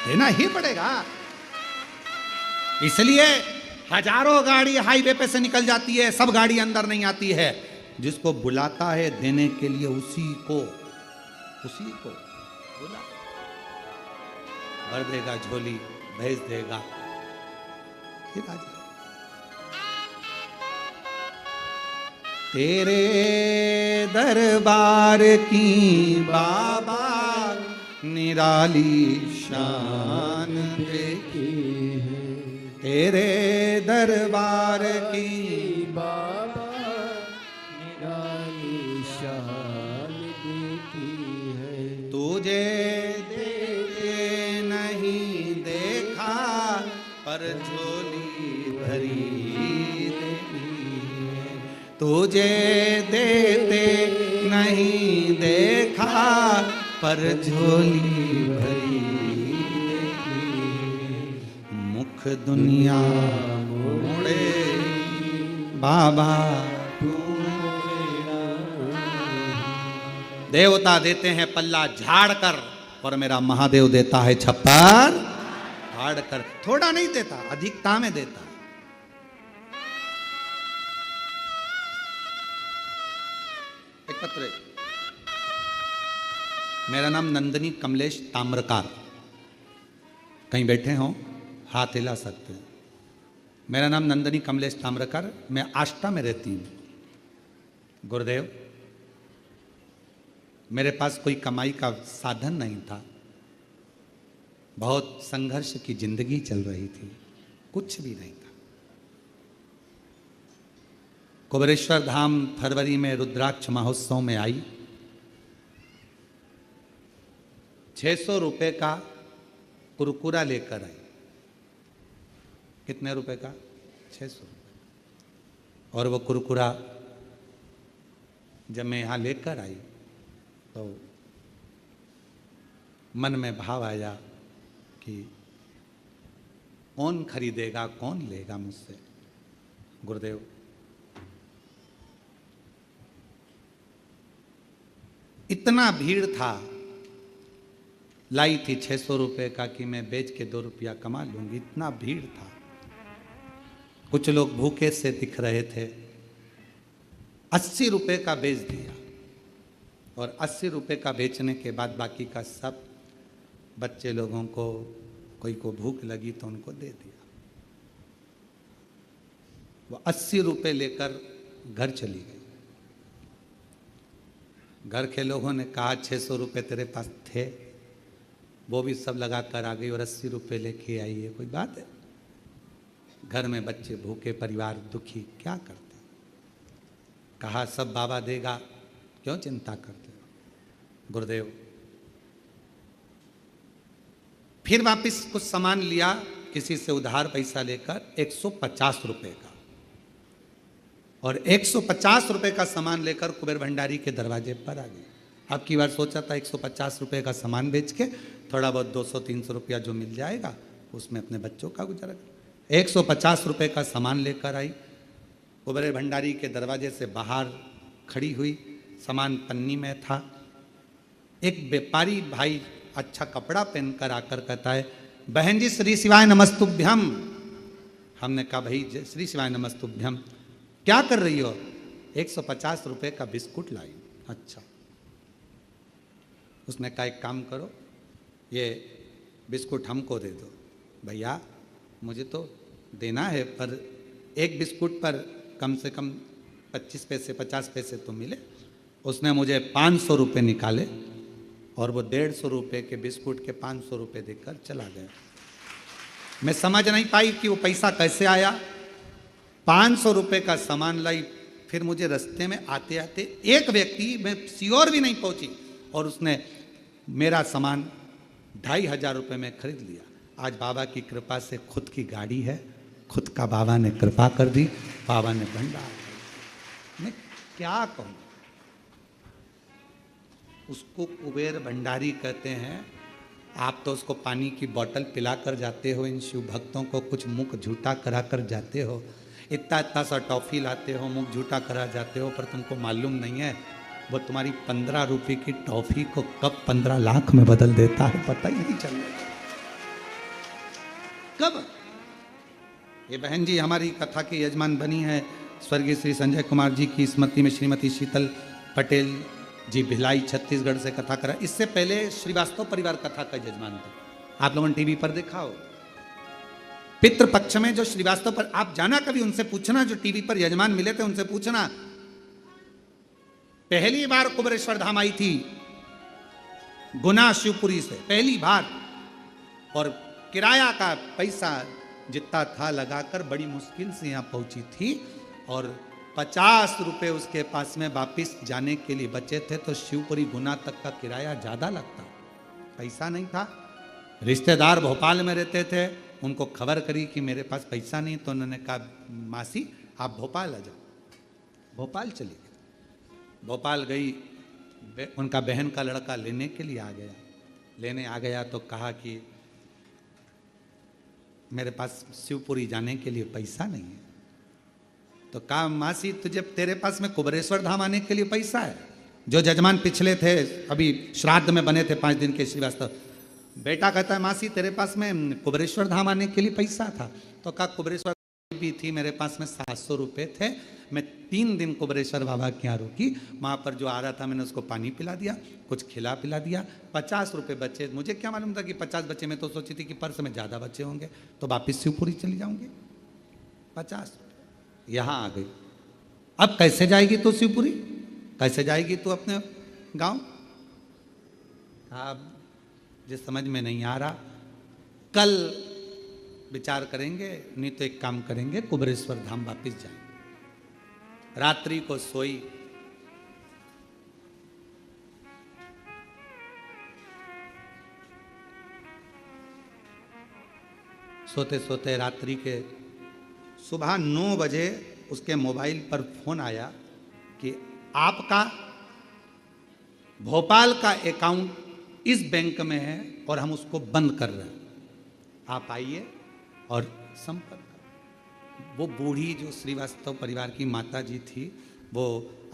देना ही पड़ेगा। इसलिए हजारों गाड़ी हाईवे पे से निकल जाती है, सब गाड़ी अंदर नहीं आती है। जिसको बुलाता है देने के लिए उसी को बुला, भर देगा झोली, भेज देगा, फिर आ जाए। तेरे दरबार की बाबा निराली शान देखी है, तेरे दरबार की बाबा निराली शान देखी है। तुझे देखे नहीं देखा पर झोली भरी देखी है, तुझे देते नहीं देखा पर झोली भरी देखी है। मुख दुनिया मोड़े बाबा, देवता देते हैं पल्ला झाड़ कर और मेरा महादेव देता है छप्पर फाड़ कर। थोड़ा नहीं देता, अधिकता में देता। एक पत्र, मेरा नाम नंदनी कमलेश ताम्रकार, कहीं बैठे हो हाथ हिला सकते हैं। मेरा नाम नंदनी कमलेश ताम्रकार, मैं आष्टा में रहती हूँ। गुरुदेव, मेरे पास कोई कमाई का साधन नहीं था, बहुत संघर्ष की जिंदगी चल रही थी, कुछ भी नहीं था। कुबेरेश्वर धाम फरवरी में रुद्राक्ष महोत्सव में आई, 600 रुपए का कुरकुरा लेकर आई। कितने रुपए का? 600 रुपये। और वो कुरकुरा जब मैं यहाँ लेकर आई तो मन में भाव आया कि कौन खरीदेगा, कौन लेगा मुझसे। गुरुदेव, इतना भीड़ था, लाई थी 600 रुपए का कि मैं बेच के 2 रुपया कमा लूंगी, इतना भीड़ था। कुछ लोग भूखे से दिख रहे थे, 80 रुपए का बेच दिया और 80 रुपए का बेचने के बाद बाकी का सब बच्चे लोगों को, कोई को भूख लगी तो उनको दे दिया। वो 80 रुपए लेकर घर चली गई। घर के लोगों ने कहा 600 रुपए तेरे पास थे, वो भी सब लगा कर आ गई और 80 रुपए लेके आई है, कोई बात है? घर में बच्चे भूखे, परिवार दुखी, क्या करते? कहा सब बाबा देगा, क्यों चिंता करते हो? गुरुदेव, फिर वापिस कुछ सामान लिया किसी से उधार पैसा लेकर 150 रुपए का, और 150 रुपए का सामान लेकर कुबेर भंडारी के दरवाजे पर आ गई। अब की बार सोचा था 150 रुपए का सामान बेच के थोड़ा बहुत 200-300 रुपया जो मिल जाएगा उसमें अपने बच्चों का गुजारा कर। 150 रुपए का सामान लेकर आई, कुबेर भंडारी के दरवाजे से बाहर खड़ी हुई, सामान पन्नी में था, एक व्यापारी भाई अच्छा कपड़ा पहनकर आकर कहता है, बहन जी श्री शिवाय नमस्तुभ्यम। हमने कहा भाई श्री शिवाय नमस्तुभ्यम, क्या कर रही हो? 150 रुपए का बिस्कुट लाई। अच्छा। उसने कहा एक काम करो, ये बिस्कुट हमको दे दो। भैया मुझे तो देना है, पर एक बिस्कुट पर कम से कम 25 पैसे 50 पैसे तो मिले। उसने मुझे 500 रुपये निकाले और वो 150 रुपये के बिस्कुट के 500 रुपये देकर चला गया। मैं समझ नहीं पाई कि वो पैसा कैसे आया। 500 रुपये का सामान लाई, फिर मुझे रास्ते में आते आते एक व्यक्ति, मैं श्योर भी नहीं पहुंची, और उसने मेरा सामान 2500 रुपये में खरीद लिया। आज बाबा की कृपा से खुद की गाड़ी है, खुद का बाबा ने कृपा कर दी, बाबा ने भंडार। मैं क्या कहूँ, उसको कुबेर भंडारी कहते हैं। आप तो उसको पानी की बोतल पिला कर जाते हो, इन शिव भक्तों को कुछ मुख झूठा करा कर जाते हो, इतना इतना सा टॉफी लाते हो, मुख झूठा करा जाते हो, पर तुमको मालूम नहीं है वो तुम्हारी 15 रुपये की टॉफी को कब 15 लाख में बदल देता है, पता ही नहीं चल रहा कब। ये बहन जी हमारी कथा की यजमान बनी है, स्वर्गीय श्री संजय कुमार जी की स्मृति में श्रीमती शीतल पटेल जी भिलाई छत्तीसगढ़ से कथा करा। इससे पहले श्रीवास्तव परिवार कथा का यजमान था, आप लोगों ने टीवी पर देखा हो। पितृपक्ष में जो श्रीवास्तव पर, आप जाना कभी उनसे पूछना, जो टीवी पर यजमान मिले थे उनसे पूछना। पहली बार कुबेरेश्वर धाम आई थी गुना शिवपुरी से, पहली बार, और किराया का पैसा जितना था लगाकर बड़ी मुश्किल से यहाँ पहुंची थी, और 50 रुपए उसके पास में वापिस जाने के लिए बचे थे, तो शिवपुरी गुना तक का किराया ज़्यादा लगता, पैसा नहीं था। रिश्तेदार भोपाल में रहते थे, उनको खबर करी कि मेरे पास पैसा नहीं, तो उन्होंने कहा मासी आप भोपाल आ जाओ। भोपाल चली गई। भोपाल गई, उनका बहन का लड़का लेने के लिए आ गया। लेने आ गया तो कहा कि मेरे पास शिवपुरी जाने के लिए पैसा नहीं है। तो कहा मासी तुझे, तेरे पास में कुबेरेश्वर धाम आने के लिए पैसा है? जो जजमान पिछले थे, अभी श्राद्ध में बने थे 5 दिन के श्रीवास्तव, बेटा कहता है मासी तेरे पास में कुबेरेश्वर धाम आने के लिए पैसा था? तो कहा कुबेरेश्वर भी थी, मेरे पास में 700 रुपये थे, मैं 3 दिन कुबेरेश्वर बाबा के यहाँ रुकी, वहाँ पर जो आ रहा था मैंने उसको पानी पिला दिया, कुछ खिला पिला दिया, 50 रुपये बचे। मुझे क्या मालूम था कि 50 बचे, मैं तो सोची थी कि पर्स में ज़्यादा बचे होंगे तो वापिस शिवपुरी चली जाऊँगी। 50 रुपये यहाँ आ गई। अब कैसे जाएगी तू शिवपुरी, कैसे जाएगी तू अपने गाँव? अब जिस समझ में नहीं आ रहा, कल विचार करेंगे, नहीं तो एक काम करेंगे कुबेरेश्वर धाम वापिस जाएंगे। रात्रि को सोई, सोते सोते रात्रि के सुबह 9 बजे उसके मोबाइल पर फोन आया कि आपका भोपाल का अकाउंट इस बैंक में है और हम उसको बंद कर रहे हैं, आप आइए और संपर्क करें। वो बूढ़ी जो श्रीवास्तव परिवार की माता जी थी, वो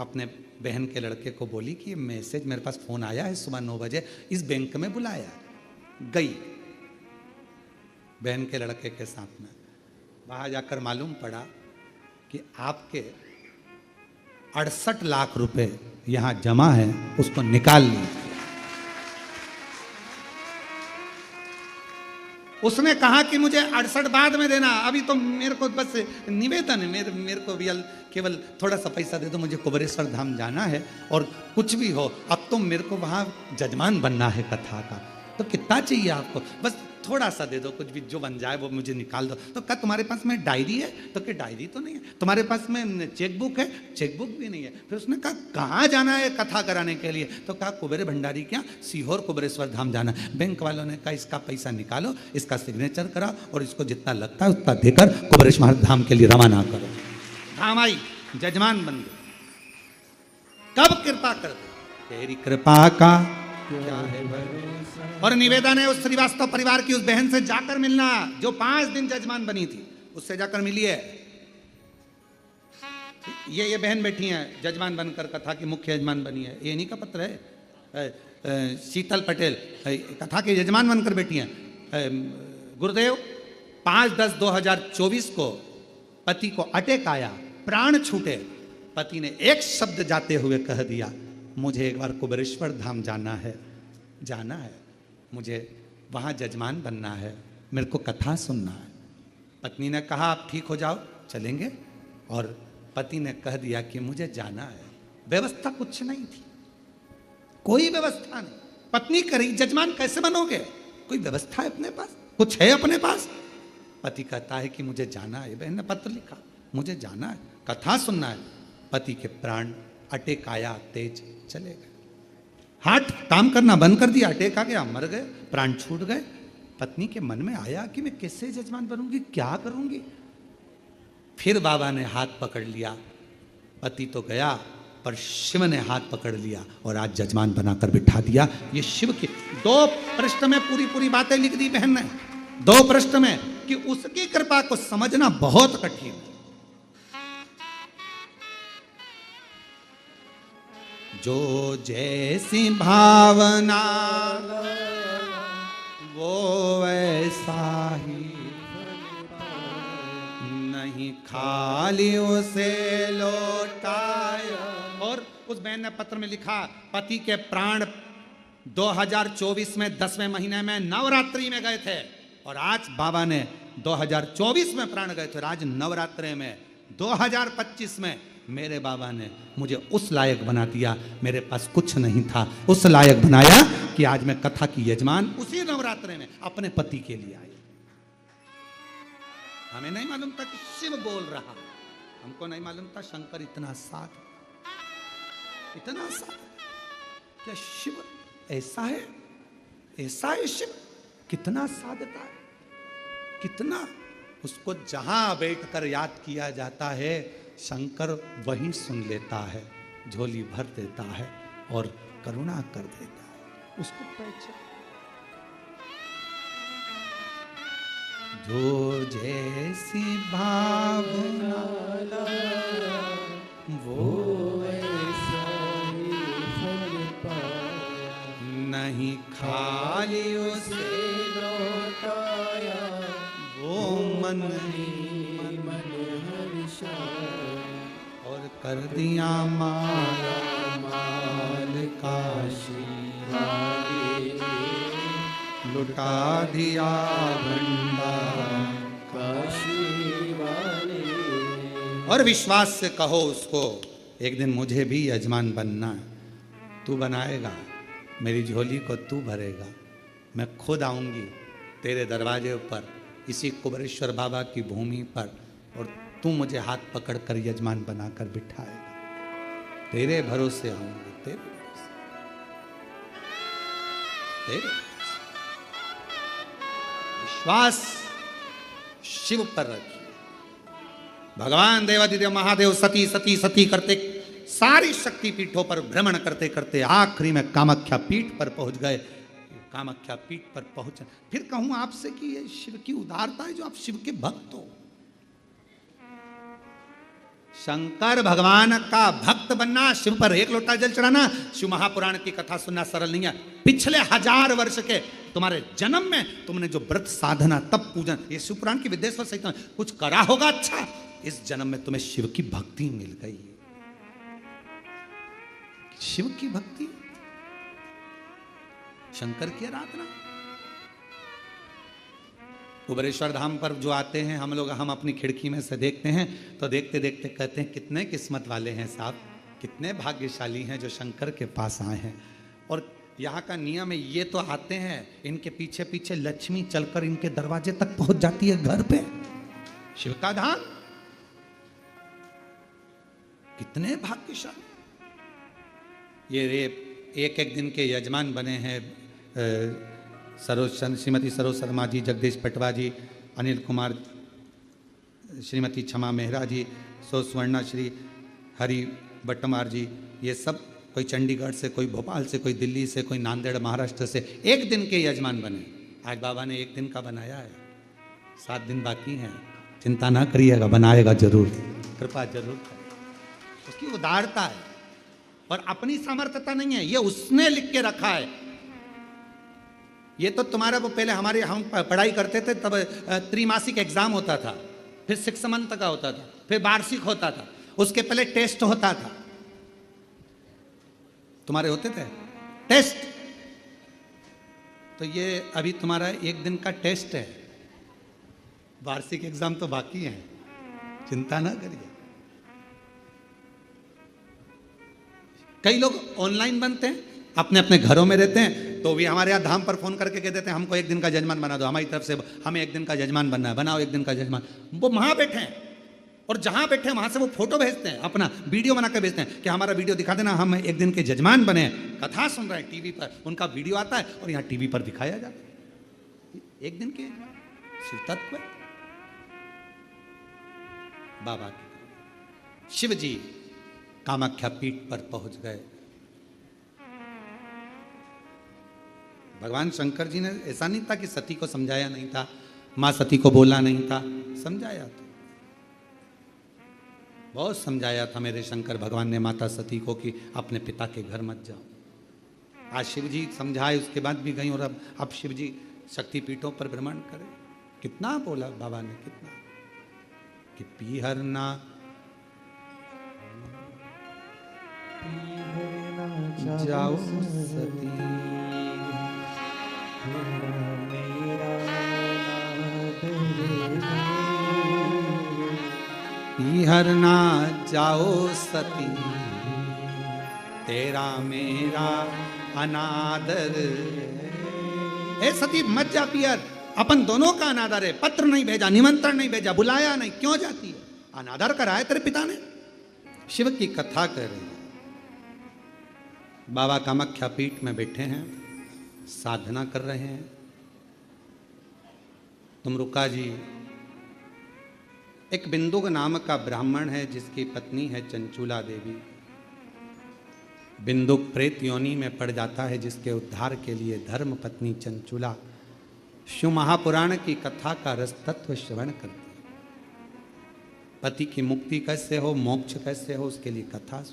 अपने बहन के लड़के को बोली कि मैसेज मेरे पास फ़ोन आया है सुबह 9 बजे, इस बैंक में बुलाया। गई बहन के लड़के के साथ में, वहाँ जाकर मालूम पड़ा कि आपके 68 लाख रुपए यहाँ जमा है, उसको निकाल लीजिए। उसने कहा कि मुझे 68 बाद में देना, अभी तो मेरे को बस निवेदन है, मेरे को भी केवल थोड़ा सा पैसा दे दो, मुझे कुबेरेश्वर धाम जाना है और कुछ भी हो, अब तो मेरे को वहाँ जजमान बनना है कथा का, तो कितना चाहिए आपको? बस थोड़ा सा दे दो, कुछ भी जो बन जाए वो मुझे निकाल दो। तो क्या तुम्हारे पास में डायरी है? तो क्या डायरी तो नहीं है। तुम्हारे पास में चेकबुक है? चेकबुक भी नहीं है। फिर उसने कहा कहाँ जाना है कथा कराने के लिए? तो कहा कुबेर भंडारी क्या सीहोर कुबेरेश्वर धाम जाना। बैंक वालों ने कहा इसका पैसा निकालो, इसका सिग्नेचर कराओ और इसको जितना लगता है उतना देकर कुबेरेश्वर धाम के लिए रवाना करो। धाम आई, जजमान बन गए। कब कृपा कर दे, तेरी कृपा का क्या है भरोसा। और निवेदन है उस श्रीवास्तव परिवार की उस बहन से जाकर मिलना जो 5 दिन जजमान बनी थी, उससे जाकर मिलिए। ये बहन बैठी है जजमान बनकर, कथा की मुख्य यजमान बनी है। ये इन्हीं का पत्र है। शीतल पटेल कथा के यजमान बनकर बैठी हैं। गुरुदेव 5/10/2024 को पति को अटैक आया, प्राण छूटे। पति ने एक शब्द जाते हुए कह दिया, मुझे एक बार कुबेरेश्वर धाम जाना है, मुझे वहाँ जजमान बनना है, मेरे को कथा सुनना है। पत्नी ने कहा आप ठीक हो जाओ चलेंगे, और पति ने कह दिया कि मुझे जाना है। व्यवस्था कुछ नहीं थी, कोई व्यवस्था नहीं। पत्नी करी जजमान कैसे बनोगे, कोई व्यवस्था है अपने पास, कुछ है अपने पास? पति कहता है कि मुझे जाना है। बहन ने पत्र लिखा, मुझे जाना है, कथा सुनना है। पति के प्राण अटैक आया, तेज चले गए, हार्ट काम करना बंद कर दिया, अटैक आ गया, मर गए, प्राण छूट गए। पत्नी के मन में आया कि मैं कैसे जजमान बनूंगी, क्या करूंगी। फिर बाबा ने हाथ पकड़ लिया, पति तो गया पर शिव ने हाथ पकड़ लिया और आज जजमान बनाकर बिठा दिया। ये शिव की 2 पृष्ठ में पूरी बातें लिख दी बहन ने, 2 पृष्ठ में, कि उसकी कृपा को समझना बहुत कठिन है। जो जैसी भावना वो वैसा ही, नहीं खाली उसे लौटाया। और उस बहन ने पत्र में लिखा, पति के प्राण 2024 में 10वें महीने में नवरात्रि में गए थे, और आज बाबा ने 2024 में प्राण गए थे, आज नवरात्रि में 2025 में मेरे बाबा ने मुझे उस लायक बना दिया। मेरे पास कुछ नहीं था, उस लायक बनाया कि आज मैं कथा की यजमान उसी नवरात्रि में अपने पति के लिए आई। हमें नहीं मालूम था कि शिव बोल रहा, हमको नहीं मालूम था शंकर इतना साथ, इतना साथ। क्या शिव ऐसा है, ऐसा है शिव, कितना साधता है, कितना उसको जहां बैठकर याद किया जाता है, शंकर वहीं सुन लेता है, झोली भर देता है और करुणा कर देता है। उसको पहचान, जो जैसी भावना वो ऐसा ही फल पाया, नहीं खाली उसे लौटाया, वो मन मन हर्षाया, और कर दिया माला माल काशी वाले, लुटा दिया भंडार काशी वाले। और विश्वास से कहो उसको, एक दिन मुझे भी यजमान बनना है। तू बनाएगा, मेरी झोली को तू भरेगा, मैं खुद आऊंगी तेरे दरवाजे पर, इसी कुबेरेश्वर बाबा की भूमि पर, और तू मुझे हाथ पकड़कर यजमान बनाकर बिठाएगा। तेरे भरोसे आऊंगी, तेरे भरोसे, तेरे भरोसे। विश्वास शिव पर रखिए। भगवान देवादिदेव महादेव सती सती सती करते सारी शक्ति पीठों पर भ्रमण करते करते आखिरी में कामाख्या पीठ पर पहुंच गए। कामाख्या पीठ पर पहुंचे, फिर कहूं आपसे कि ये शिव की उदारता है जो आप शिव के भक्त हो। शंकर भगवान का भक्त बनना, शिव पर एक लोटा जल चढ़ाना, शिव महापुराण की कथा सुनना सरल नहीं है। पिछले 1000 वर्ष के तुम्हारे जन्म में तुमने जो व्रत साधना तप पूजन, ये शिव पुराण की विदेश्वर सहित कुछ करा होगा अच्छा, इस जन्म में तुम्हें शिव की भक्ति मिल गई है। शिव की भक्ति, शंकर की आराधना। कुबेरेश्वर धाम पर जो आते हैं हम लोग, हम अपनी खिड़की में से देखते हैं तो देखते देखते कहते हैं कितने किस्मत वाले हैं साहब, कितने भाग्यशाली हैं जो शंकर के पास आए हैं। और यहाँ का नियम है, ये तो आते हैं, इनके पीछे पीछे लक्ष्मी चलकर इनके दरवाजे तक पहुंच जाती है, घर पे। शिव का धाम, कितने भाग्यशाली। ये एक एक दिन के यजमान बने हैं श्रीमती सरोज शर्मा जी, जगदीश पटवा जी, अनिल कुमार, श्रीमती क्षमा मेहरा जी, सुवर्णा श्री हरि बट्टमार जी। ये सब कोई चंडीगढ़ से, कोई भोपाल से, कोई दिल्ली से, कोई नांदेड़ महाराष्ट्र से एक दिन के यजमान बने। आज बाबा ने एक दिन का बनाया है, 7 दिन बाकी हैं। चिंता ना करिएगा, बनाएगा जरूर, कृपा जरूर करें। उसकी उदारता है, और अपनी सामर्थ्यता नहीं है, ये उसने लिख के रखा है। ये तो तुम्हारा वो पहले हमारे हम पढ़ाई करते थे तब त्रिमासिक एग्जाम होता था, फिर 6 मंथ का होता था, फिर वार्षिक होता था, उसके पहले टेस्ट होता था। तुम्हारे होते थे टेस्ट? तो ये अभी तुम्हारा 1 दिन का टेस्ट है, वार्षिक एग्जाम तो बाकी है, चिंता ना करिए। कई लोग ऑनलाइन बनते हैं, अपने अपने घरों में रहते हैं, तो भी हमारे यहाँ धाम पर फोन करके कह देते हैं हमको 1 दिन का जजमान बना दो, हमारी तरफ से हमें 1 दिन का जजमान बनना है, बनाओ 1 दिन का जजमान। वो वहां बैठे हैं और जहां बैठे हैं वहां से वो फोटो भेजते हैं, अपना वीडियो बना के भेजते हैं कि हमारा वीडियो दिखा देना, हम 1 दिन के जजमान बने हैं। कथा सुन रहे हैं टीवी पर, उनका वीडियो आता है और यहाँ टीवी पर दिखाया जाता है 1 दिन के शिव तत्व। बाबा शिव जी कामाख्या पीठ पर पहुंच गए। भगवान शंकर जी ने ऐसा नहीं था कि सती को समझाया नहीं था, मां सती को बोला नहीं था, समझाया था, बहुत समझाया था मेरे शंकर भगवान ने माता सती को कि अपने पिता के घर मत जाओ। आज शिव जी समझाए, उसके बाद भी गई, और अब शिव जी शक्तिपीठों पर भ्रमण करें। कितना बोला बाबा ने, कितना कि पीहरना जाओ सती, पीहरना जाओ सती, तेरा मेरा अनादर। ए सती मत जा पीहर, अपन दोनों का अनादर है। पत्र नहीं भेजा, निमंत्रण नहीं भेजा, बुलाया नहीं, क्यों जाती है? अनादर कराया तेरे पिता ने। शिव की कथा कर रहे हैं। बाबा कामाख्या पीठ में बैठे हैं, साधना कर रहे हैं। तुमरुका जी एक बिंदुक नाम का ब्राह्मण है जिसकी पत्नी है चंचूला देवी। बिंदुक प्रेत योनि में पड़ जाता है, जिसके उद्धार के लिए धर्म पत्नी चंचूला शिव महापुराण की कथा का रस तत्व श्रवण करती है। पति की मुक्ति कैसे हो, मोक्ष कैसे हो, उसके लिए कथा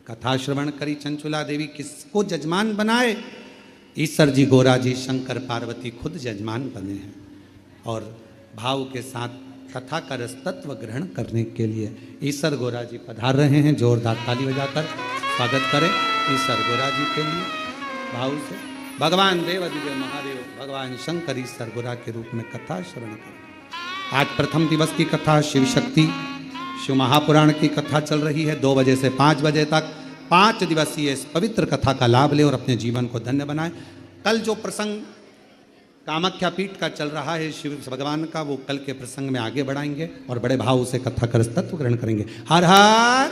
कथा श्रवण करी चंचूला देवी। किसको जजमान बनाए? ईश्वर जी, गोरा जी, शंकर पार्वती खुद जजमान बने हैं। और भाव के साथ कथा का रस तत्व ग्रहण करने के लिए ईश्वर गोरा जी पधार रहे हैं। जोरदार ताली बजाकर स्वागत करें ईश्वर गोरा जी के लिए भाव से। भगवान देव दिव्य महादेव भगवान शंकर ईश्वर गोरा के रूप में कथा श्रवण करें। आज प्रथम दिवस की कथा शिव शक्ति शिव महापुराण की कथा चल रही है 2 बजे से 5 बजे तक। 5 दिवसीय इस पवित्र कथा का लाभ ले और अपने जीवन को धन्य बनाए। कल जो प्रसंग कामाख्या पीठ का चल रहा है शिव भगवान का, वो कल के प्रसंग में आगे बढ़ाएंगे और बड़े भाव से कथा कर तत्व ग्रहण करेंगे। हर हर